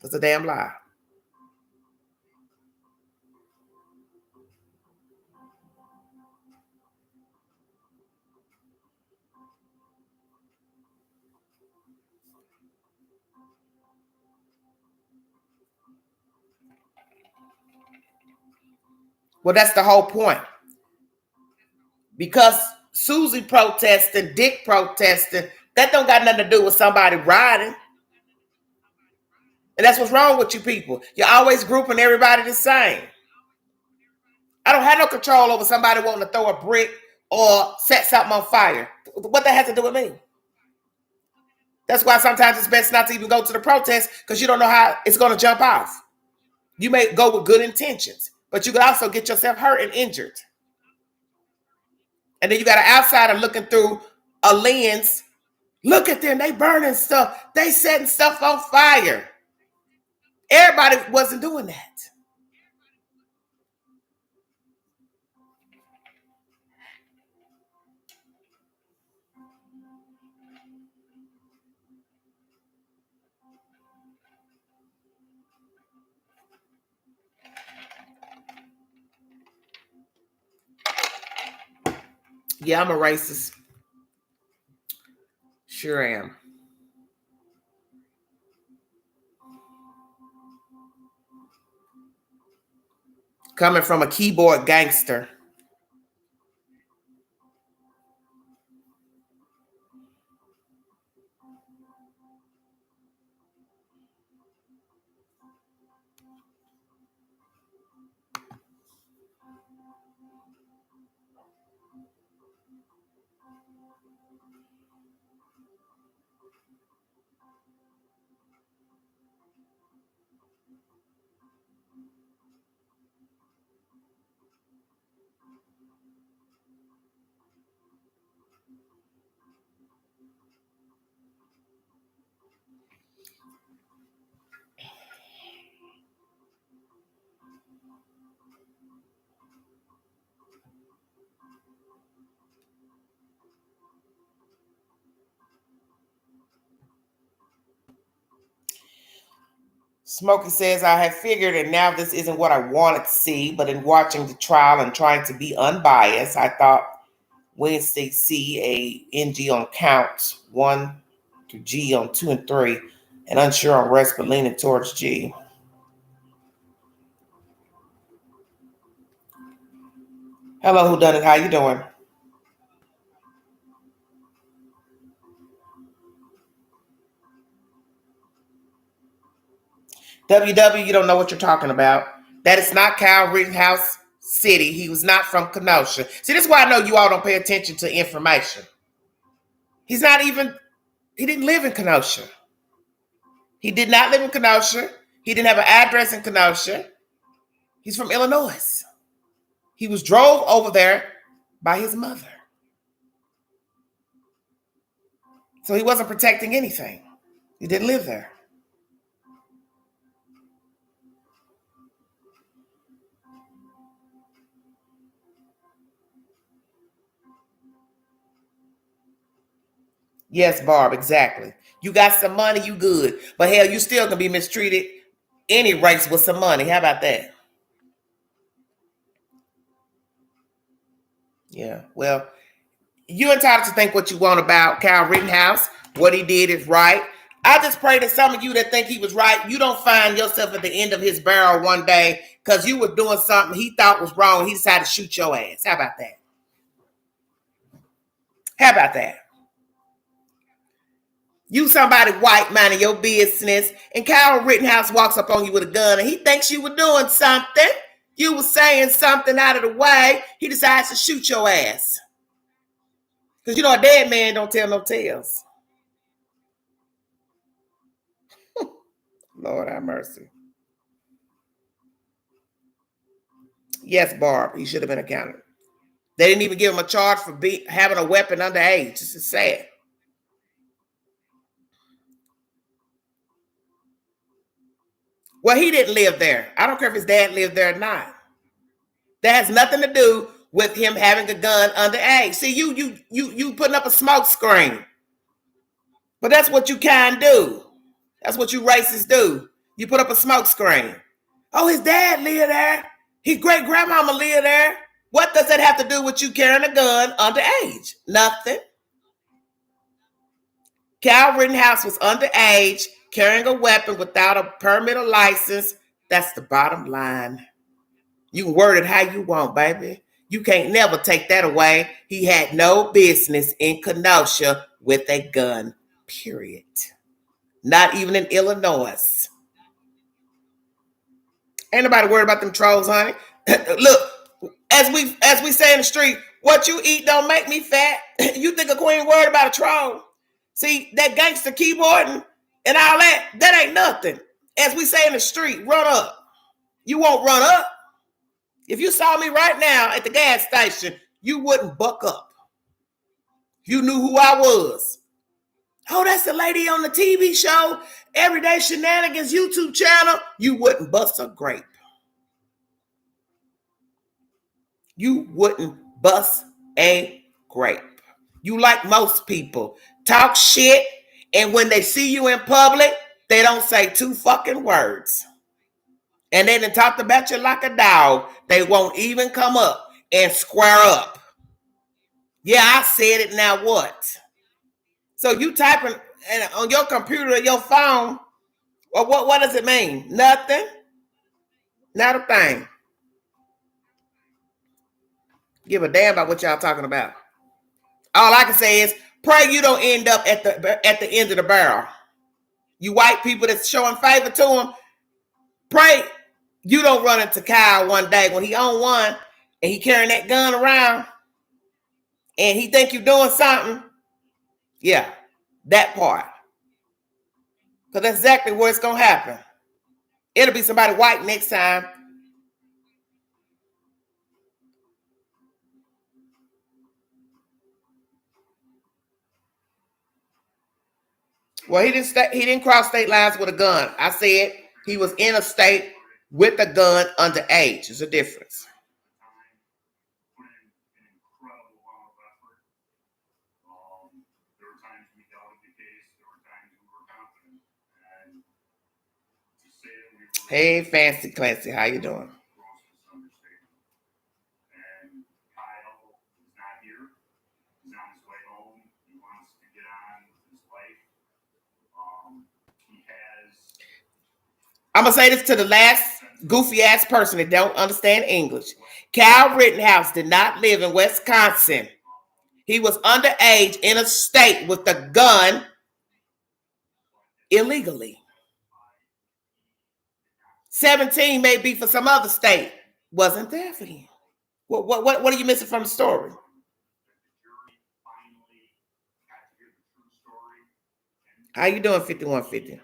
That's a damn lie. Well, that's the whole point. Because Susie protesting, Dick protesting, that don't got nothing to do with somebody riding. And that's what's wrong with you people. You're always grouping everybody the same. I don't have no control over somebody wanting to throw a brick or set something on fire. What that has to do with me? That's why sometimes it's best not to even go to the protest because you don't know how it's going to jump off. You may go with good intentions, but you could also get yourself hurt and injured. And then you got an outsider looking through a lens. Look at them. They burning stuff. They setting stuff on fire. Everybody wasn't doing that. Yeah, I'm a racist. Sure am. Coming from a keyboard gangster. Smokey says, I have figured, and now this isn't what I wanted to see, but in watching the trial and trying to be unbiased, I thought Wednesday C a NG on counts 1 to G on 2 and 3, and unsure on rest, but leaning towards G. Hello, whodunit? How you doing? WW, you don't know what you're talking about. That is not Kyle Rittenhouse City. He was not from Kenosha. See, this is why I know you all don't pay attention to information. He didn't live in Kenosha. He did not live in Kenosha. He didn't have an address in Kenosha. He's from Illinois. He was drove over there by his mother. So he wasn't protecting anything. He didn't live there. Yes, Barb, exactly. You got some money, you good. But hell, you still gonna be mistreated any race with some money. How about that? Yeah, well, you're entitled to think what you want about Kyle Rittenhouse. What he did is right. I just pray that some of you that think he was right, you don't find yourself at the end of his barrel one day because you were doing something he thought was wrong and he decided to shoot your ass. How about that? How about that? You somebody white minding your business, and Kyle Rittenhouse walks up on you with a gun, and he thinks you were doing something. You were saying something out of the way. He decides to shoot your ass. Because you know a dead man don't tell no tales. Lord have mercy. Yes, Barb, he should have been accounted. They didn't even give him a charge for having a weapon underage. This is sad. Well, he didn't live there. I don't care if his dad lived there or not. That has nothing to do with him having a gun underage. See, you putting up a smoke screen. But that's what you can do. That's what you racists do. You put up a smoke screen. Oh, his dad lived there. His great grandmama lived there. What does that have to do with you carrying a gun underage? Nothing. Kyle Rittenhouse was underage, carrying a weapon without a permit or license. That's the bottom line. You can word it how you want, baby. You can't never take that away. He had no business in Kenosha with a gun, period. Not even in Illinois. Ain't nobody worried about them trolls, honey. Look, as we say in the street, what you eat don't make me fat. You think a queen worried about a troll? See, that gangster keyboarding and all that ain't nothing. As we say in the street, run up. You won't run up. If you saw me right now at the gas station, you wouldn't buck up. You knew who I was. Oh, that's the lady on the TV show, Everyday Shenanigans YouTube channel. You wouldn't bust a grape. You wouldn't bust a grape. You like most people. Talk shit, and when they see you in public, they don't say two fucking words. And they done talked about you like a dog. They won't even come up and square up. Yeah, I said it, now what? So you typing on your computer or your phone, well, what does it mean? Nothing. Not a thing. Give a damn about what y'all talking about. All I can say is pray you don't end up at the end of the barrel. You white people that's showing favor to him, pray you don't run into Kyle one day when he on one and he carrying that gun around and he think you doing something. Yeah, that part. Because that's exactly where it's going to happen. It'll be somebody white next time. Well, he didn't cross state lines with a gun. I said he was in a state with a gun underage. There's a difference. Hey, Fancy Clancy, how you doing? I'm going to say this to the last goofy ass person that don't understand English. Kyle Rittenhouse did not live in Wisconsin. He was underage in a state with a gun illegally. 17 may be for some other state. Wasn't there for him. What are you missing from the story? How you doing, 5150?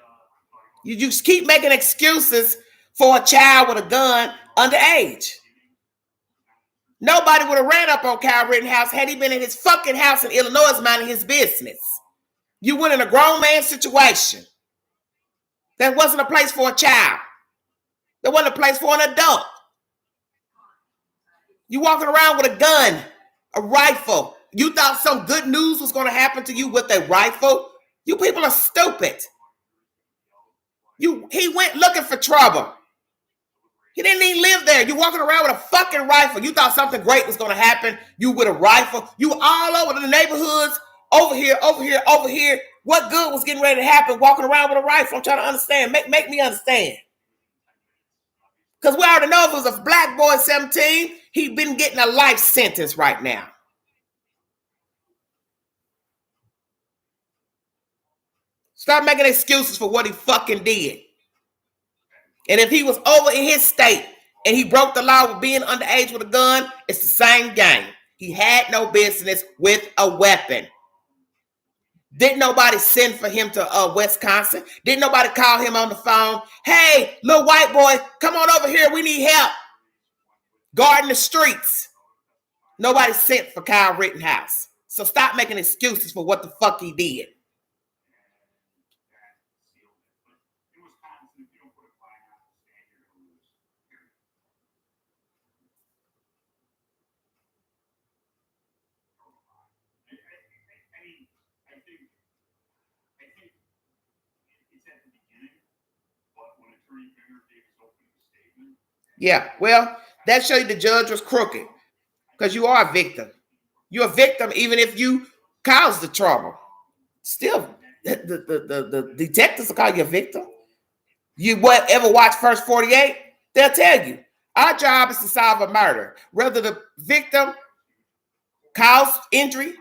You just keep making excuses for a child with a gun underage. Nobody would have ran up on Kyle Rittenhouse had he been in his fucking house in Illinois minding his business. You went in a grown man situation. That wasn't a place for a child. That wasn't a place for an adult. You walking around with a gun, a rifle. You thought some good news was going to happen to you with a rifle? You people are stupid. He went looking for trouble. He didn't even live there. You walking around with a fucking rifle. You thought something great was going to happen. You with a rifle. You all over the neighborhoods. Over here, over here, over here. What good was getting ready to happen walking around with a rifle? I'm trying to understand. Make me understand. Because we already know if it was a black boy 17, he'd been getting a life sentence right now. Stop making excuses for what he fucking did. And if he was over in his state and he broke the law with being underage with a gun, it's the same game. He had no business with a weapon. Didn't nobody send for him to Wisconsin? Didn't nobody call him on the phone? Hey, little white boy, come on over here. We need help guarding the streets. Nobody sent for Kyle Rittenhouse. So stop making excuses for what the fuck he did. Yeah, well, that shows you the judge was crooked because you are a victim. You're a victim even if you caused the trouble. Still, the detectives will call you a victim. You ever watch First 48? They'll tell you. Our job is to solve a murder. Whether the victim caused injury,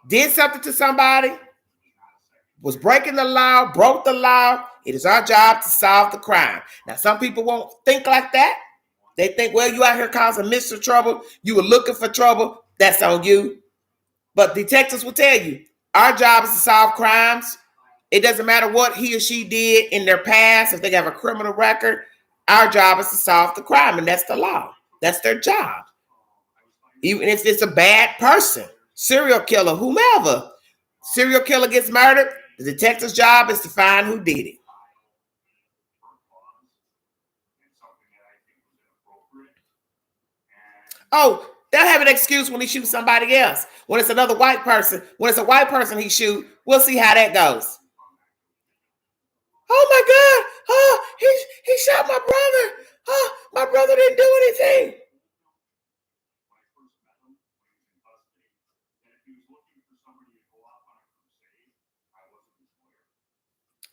did something to somebody, was breaking the law, broke the law, it is our job to solve the crime. Now, some people won't think like that. They think, well, you out here causing Mr. Trouble. You were looking for trouble. That's on you. But detectives will tell you, our job is to solve crimes. It doesn't matter what he or she did in their past. If they have a criminal record, our job is to solve the crime. And that's the law. That's their job. Even if it's a bad person, serial killer, whomever. Serial killer gets murdered. The detective's job is to find who did it. Oh, they'll have an excuse when he shoots somebody else. When it's another white person, when it's a white person he shoot, we'll see how that goes. Oh my God! Oh, he shot my brother. Oh, my brother didn't do anything.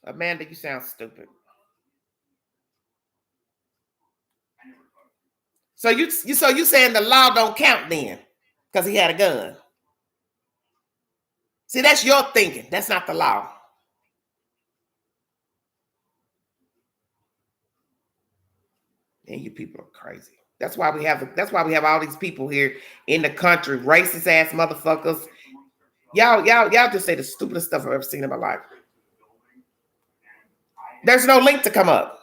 Amanda, you sound stupid. So you saying the law don't count then because he had a gun? See, that's your thinking. That's not the law. And you people are crazy. That's why we have all these people here in the country, racist ass motherfuckers. Y'all just say the stupidest stuff I've ever seen in my life. There's no link to come up.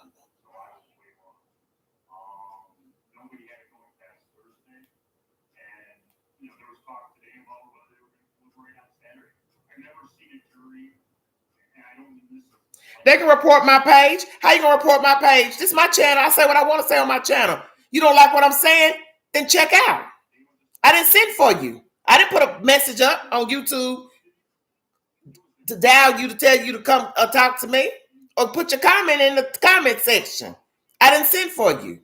They can report my page. How you gonna report my page? This is my channel. I say what I want to say on my channel. You don't like what I'm saying? Then check out. I didn't send for you. I didn't put a message up on YouTube to dial you to tell you to come talk to me or put your comment in the comment section. I didn't send for you.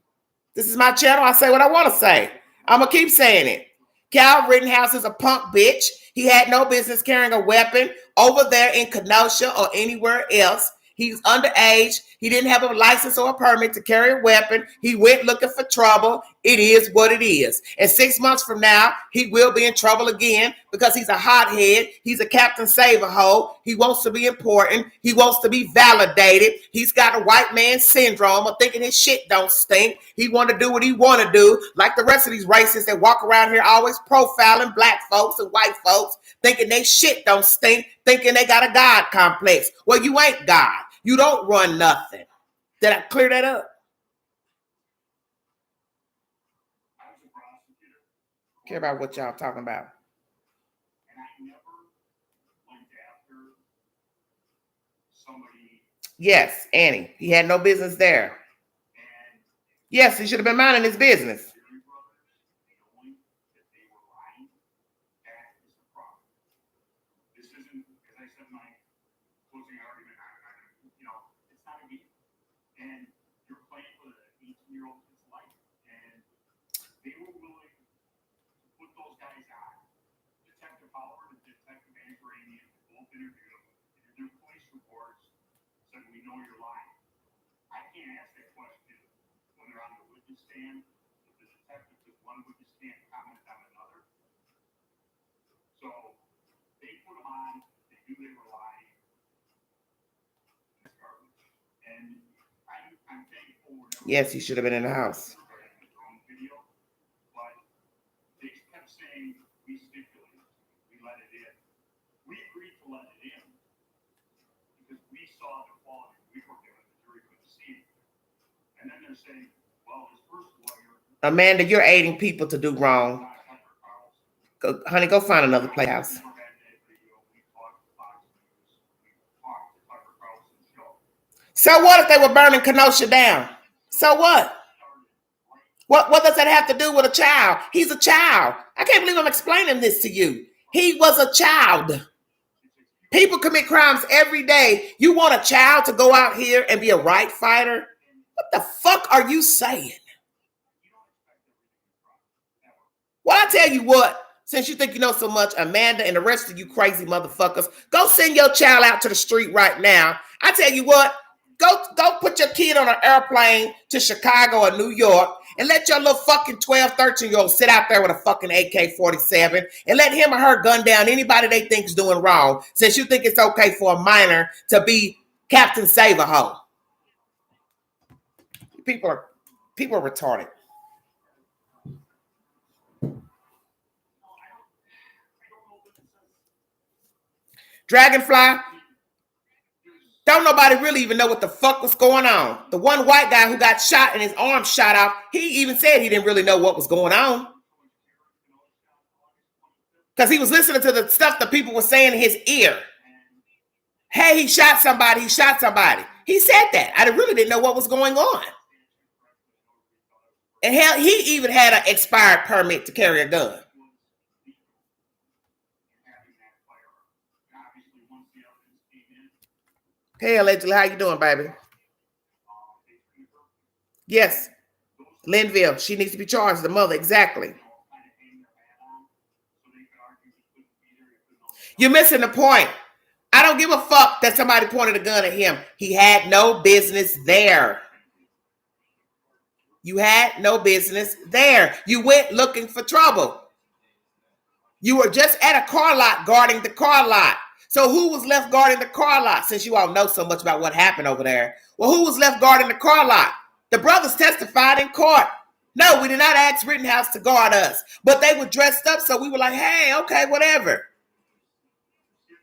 This is my channel. I say what I want to say. I'm going to keep saying it. Kyle Rittenhouse is a punk bitch. He had no business carrying a weapon over there in Kenosha or anywhere else. He's underage. He didn't have a license or a permit to carry a weapon. He went looking for trouble It is what it is. And 6 months from now, he will be in trouble again because he's a hothead. He's a Captain Save-A-Ho. He wants to be important. He wants to be validated. He's got a white man syndrome of thinking his shit don't stink. He want to do what he want to do, like the rest of these racists that walk around here always profiling black folks and white folks, thinking they shit don't stink, thinking they got a God complex. Well, you ain't God. You don't run nothing. Did I clear that up? Care about what y'all talking about. And I never went after somebody. Yes, Annie. He had no business there. And yes, he should have been minding his business. knowing that they were lying, that is the problem. This isn't, as I said in my closing argument, it's not a game. And you're playing with an 18-year-old kid's life. And they were willing put those guys on. Detective Howard and Detective Andreani both interviewed them. And their police reports said, we know you're lying. I can't ask that question when they're on the witness stand. If the detective took one witness stand comment on another. So they put them on. They knew they were lying. It's garbage. And I'm thankful. Yes, he should have been in the house. Saying we stipulated, we let it in. We agreed to let it in because we saw the quality we were given. The jury couldn't see it. And then they're saying, well, his first lawyer. Amanda, you're aiding people to do wrong. Go, honey, go find another playhouse. So what if they were burning Kenosha down? So what? What does that have to do with a child? He's a child. I can't believe I'm explaining this to you. He was a child. People commit crimes every day. You want a child to go out here and be a right fighter? What the fuck are you saying? Well, I tell you what, since you think you know so much, Amanda and the rest of you crazy motherfuckers, go send your child out to the street right now. I tell you what, go put your kid on an airplane to Chicago or New York and let your little fucking 12, 13-year-old sit out there with a fucking AK-47 and let him or her gun down anybody they think is doing wrong, since you think it's okay for a minor to be Captain Save-A-Ho. People are retarded. Dragonfly, don't nobody really even know what the fuck was going on. The one white guy who got shot and his arm shot off, he even said he didn't really know what was going on. Because he was listening to the stuff that people were saying in his ear. Hey, he shot somebody, he shot somebody. He said that. I really didn't know what was going on. And hell, he even had an expired permit to carry a gun. Hey, allegedly, how you doing, baby? Yes. Linville, she needs to be charged, the mother, exactly. You're missing the point. I don't give a fuck that somebody pointed a gun at him. He had no business there. You had no business there. You went looking for trouble. You were just at a car lot guarding the car lot. So who was left guarding the car lot, since you all know so much about what happened over there? Well, who was left guarding the car lot? The brothers testified in court. No, we did not ask Rittenhouse to guard us, but they were dressed up, so we were like, hey, okay, whatever.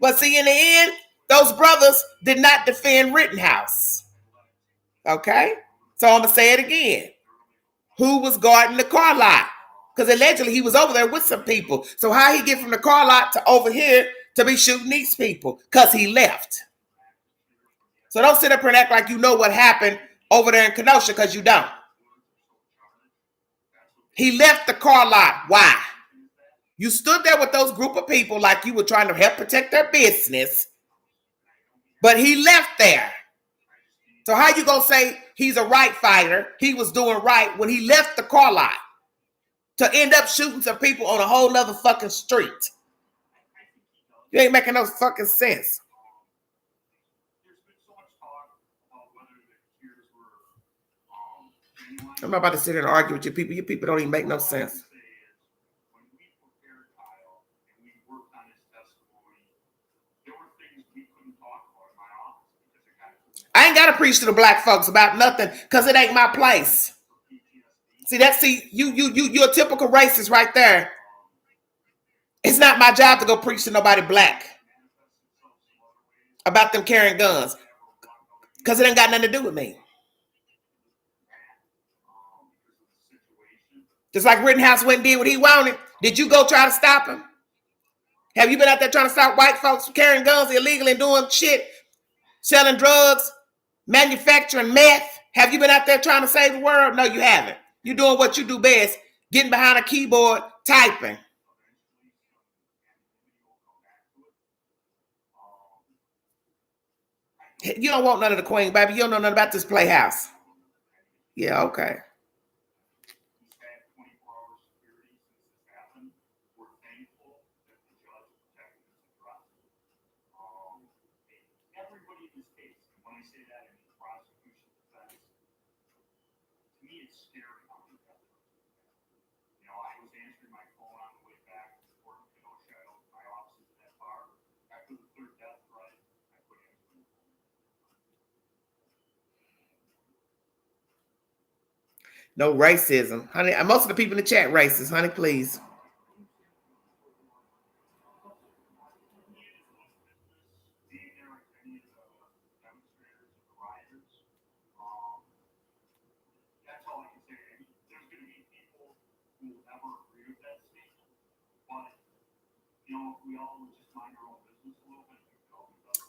But see, in the end, those brothers did not defend Rittenhouse. Okay? So I'm going to say it again. Who was guarding the car lot? Because allegedly he was over there with some people. So how he get from the car lot to over here to be shooting these people? Because he left. So don't sit up here and act like you know what happened over there in Kenosha, because you don't. He left the car lot. Why? You stood there with those group of people like you were trying to help protect their business, but he left there. So how you gonna say he's a right fighter, he was doing right, when he left the car lot to end up shooting some people on a whole nother fucking street? You ain't making no fucking sense. There's been so much talk about whether the tears were genuine. I'm not about to sit here and argue with you people. You people don't even make no sense. I ain't got to preach to the black folks about nothing because it ain't my place. See, you're a typical racist right there. It's not my job to go preach to nobody black about them carrying guns because it ain't got nothing to do with me. Just like Rittenhouse went and did what he wanted. Did you go try to stop him? Have you been out there trying to stop white folks from carrying guns illegally and doing shit, selling drugs, manufacturing meth? Have you been out there trying to save the world? No, you haven't. You're doing what you do best, getting behind a keyboard, typing. You don't want none of the Queen, baby. You don't know nothing about this playhouse. Yeah, okay. No racism. Honey, most of the people in the chat racist. Honey, please.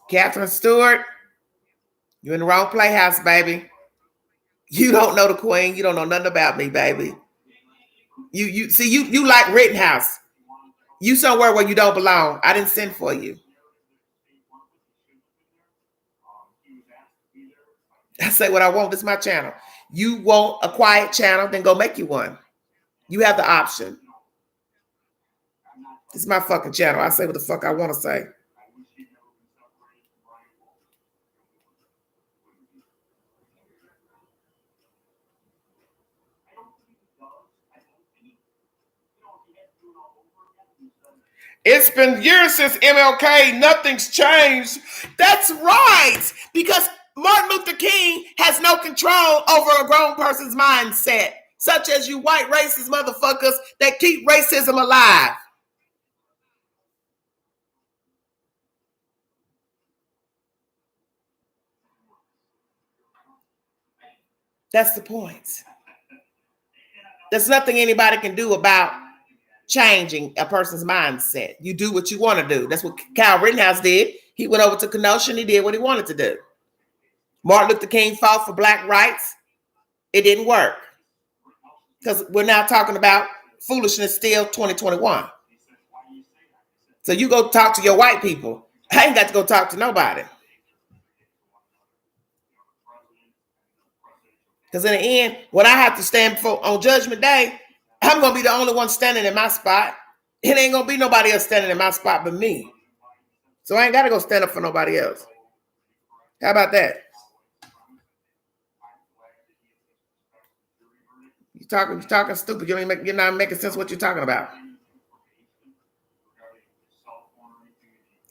Catherine Stewart, you're in the wrong playhouse, baby. You don't know the Queen. You don't know nothing about me, baby. You like Rittenhouse. You somewhere where you don't belong. I didn't send for you. I say what I want. This is my channel. You want a quiet channel, then go make you one. You have the option. This is my fucking channel. I say what the fuck I want to say. It's been years since MLK. Nothing's changed. That's right. Because Martin Luther King has no control over a grown person's mindset, such as you white racist motherfuckers that keep racism alive. That's the point. There's nothing anybody can do about changing a person's mindset. You do what you want to do. That's what Kyle Rittenhouse did. He went over to Kenosha and he did what he wanted to do. Martin Luther King fought for black rights. It didn't work. Because we're now talking about foolishness still 2021. So you go talk to your white people. I ain't got to go talk to nobody. Because in the end, what I have to stand for on Judgment Day, I'm going to be the only one standing in my spot. It ain't going to be nobody else standing in my spot but me. So I ain't got to go stand up for nobody else. How about that? You're talking stupid. You're not making sense what you're talking about.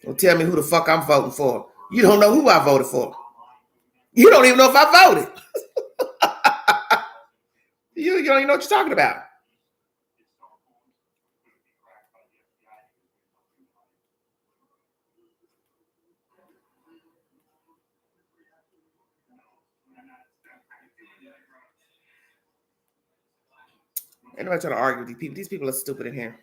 Don't tell me who the fuck I'm voting for. You don't know who I voted for. You don't even know if I voted. You don't even know what you're talking about. Anybody trying to argue with these people? These people are stupid in here.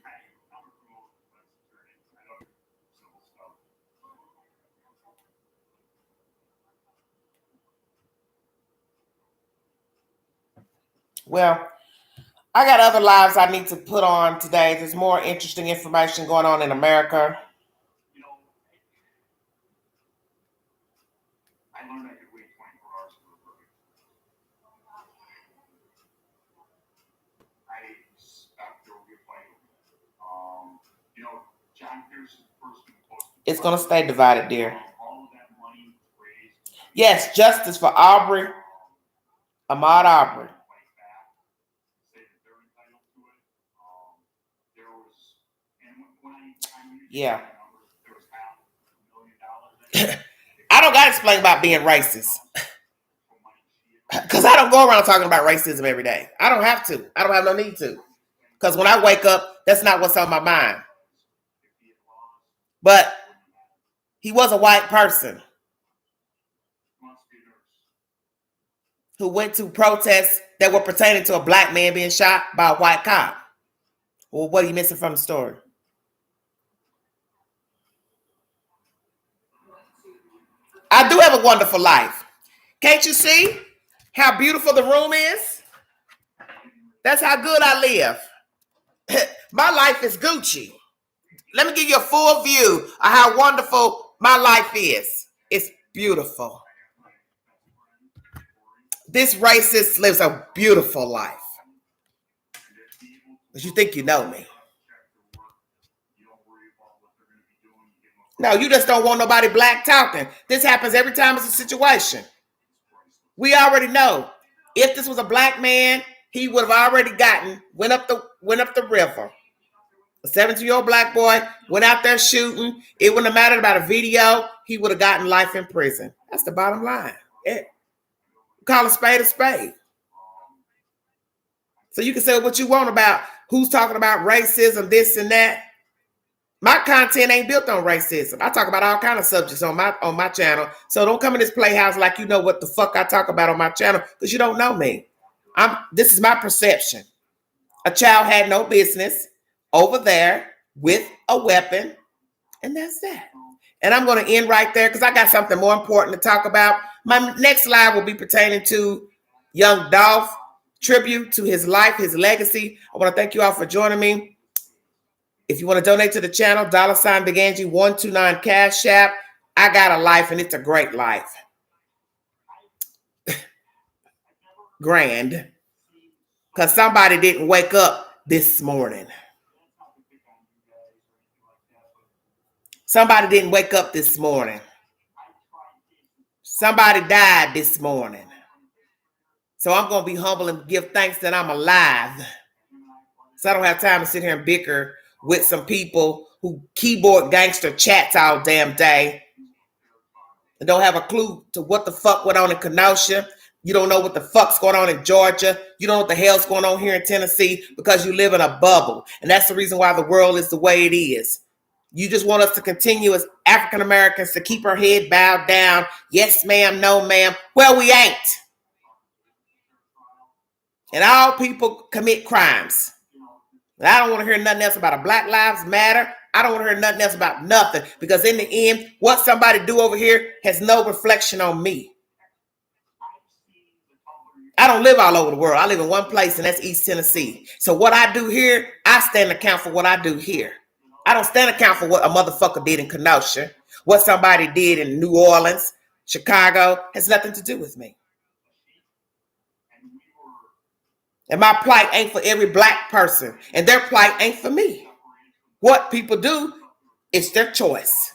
Well, I got other lives I need to put on today. There's more interesting information going on in America. I learned I could wait 24 hours for a verdict. I suspect there will be a fight. John Pierce's person. It's going to stay divided, dear. Yes, justice for Ahmaud Arbery. Yeah. I don't got to explain about being racist. Because I don't go around talking about racism every day. I don't have to. I don't have no need to. Because when I wake up, that's not what's on my mind. But he was a white person who went to protests that were pertaining to a black man being shot by a white cop. Well, what are you missing from the story? I do have a wonderful life. Can't you see how beautiful the room is? That's how good I live. My life is Gucci. Let me give you a full view of how wonderful my life is. It's beautiful. This racist lives a beautiful life. But you think you know me. No, you just don't want nobody black talking. This happens every time it's a situation. We already know. If this was a black man, he would have already went up the river. A 17-year-old black boy went out there shooting. It wouldn't have mattered about a video. He would have gotten life in prison. That's the bottom line. Call a spade a spade. So you can say what you want about who's talking about racism, this and that. My content ain't built on racism. I talk about all kind of subjects on my channel. So don't come in this playhouse like you know what the fuck I talk about on my channel because you don't know me. This is my perception. A child had no business over there with a weapon, and that's that. And I'm going to end right there because I got something more important to talk about. My next live will be pertaining to young Dolph, tribute to his life, his legacy. I want to thank you all for joining me. If you want to donate to the channel, $ Big Angie 129 Cash App. I got a life and it's a great life. Grand. Because somebody didn't wake up this morning. Somebody didn't wake up this morning. Somebody died this morning. So I'm going to be humble and give thanks that I'm alive. So I don't have time to sit here and bicker with some people who keyboard gangster chats all damn day and don't have a clue to what the fuck went on in Kenosha. You don't know what the fuck's going on in Georgia. You don't know what the hell's going on here in Tennessee because you live in a bubble. And that's the reason why the world is the way it is. You just want us to continue as African Americans to keep our head bowed down. Yes, ma'am. No, ma'am. Well, we ain't. And all people commit crimes. And I don't want to hear nothing else about a Black Lives Matter. I don't want to hear nothing else about nothing. Because in the end, what somebody do over here has no reflection on me. I don't live all over the world. I live in one place, and that's East Tennessee. So what I do here, I stand account for what I do here. I don't stand account for what a motherfucker did in Kenosha. What somebody did in New Orleans, Chicago, has nothing to do with me. And my plight ain't for every black person. And their plight ain't for me. What people do, it's their choice.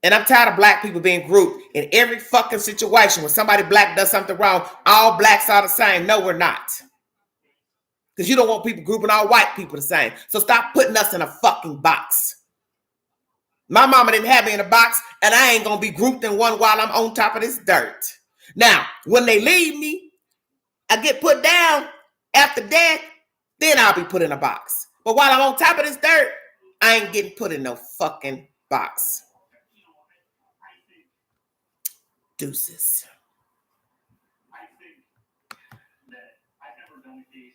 And I'm tired of black people being grouped in every fucking situation. When somebody black does something wrong, all blacks are the same. No, we're not. Because you don't want people grouping all white people the same. So stop putting us in a fucking box. My mama didn't have me in a box, and I ain't going to be grouped in one while I'm on top of this dirt. Now, when they leave me, I get put down after death, then I'll be put in a box. But while I'm on top of this dirt, I ain't getting put in no fucking box. Deuces. I think that I've never done a case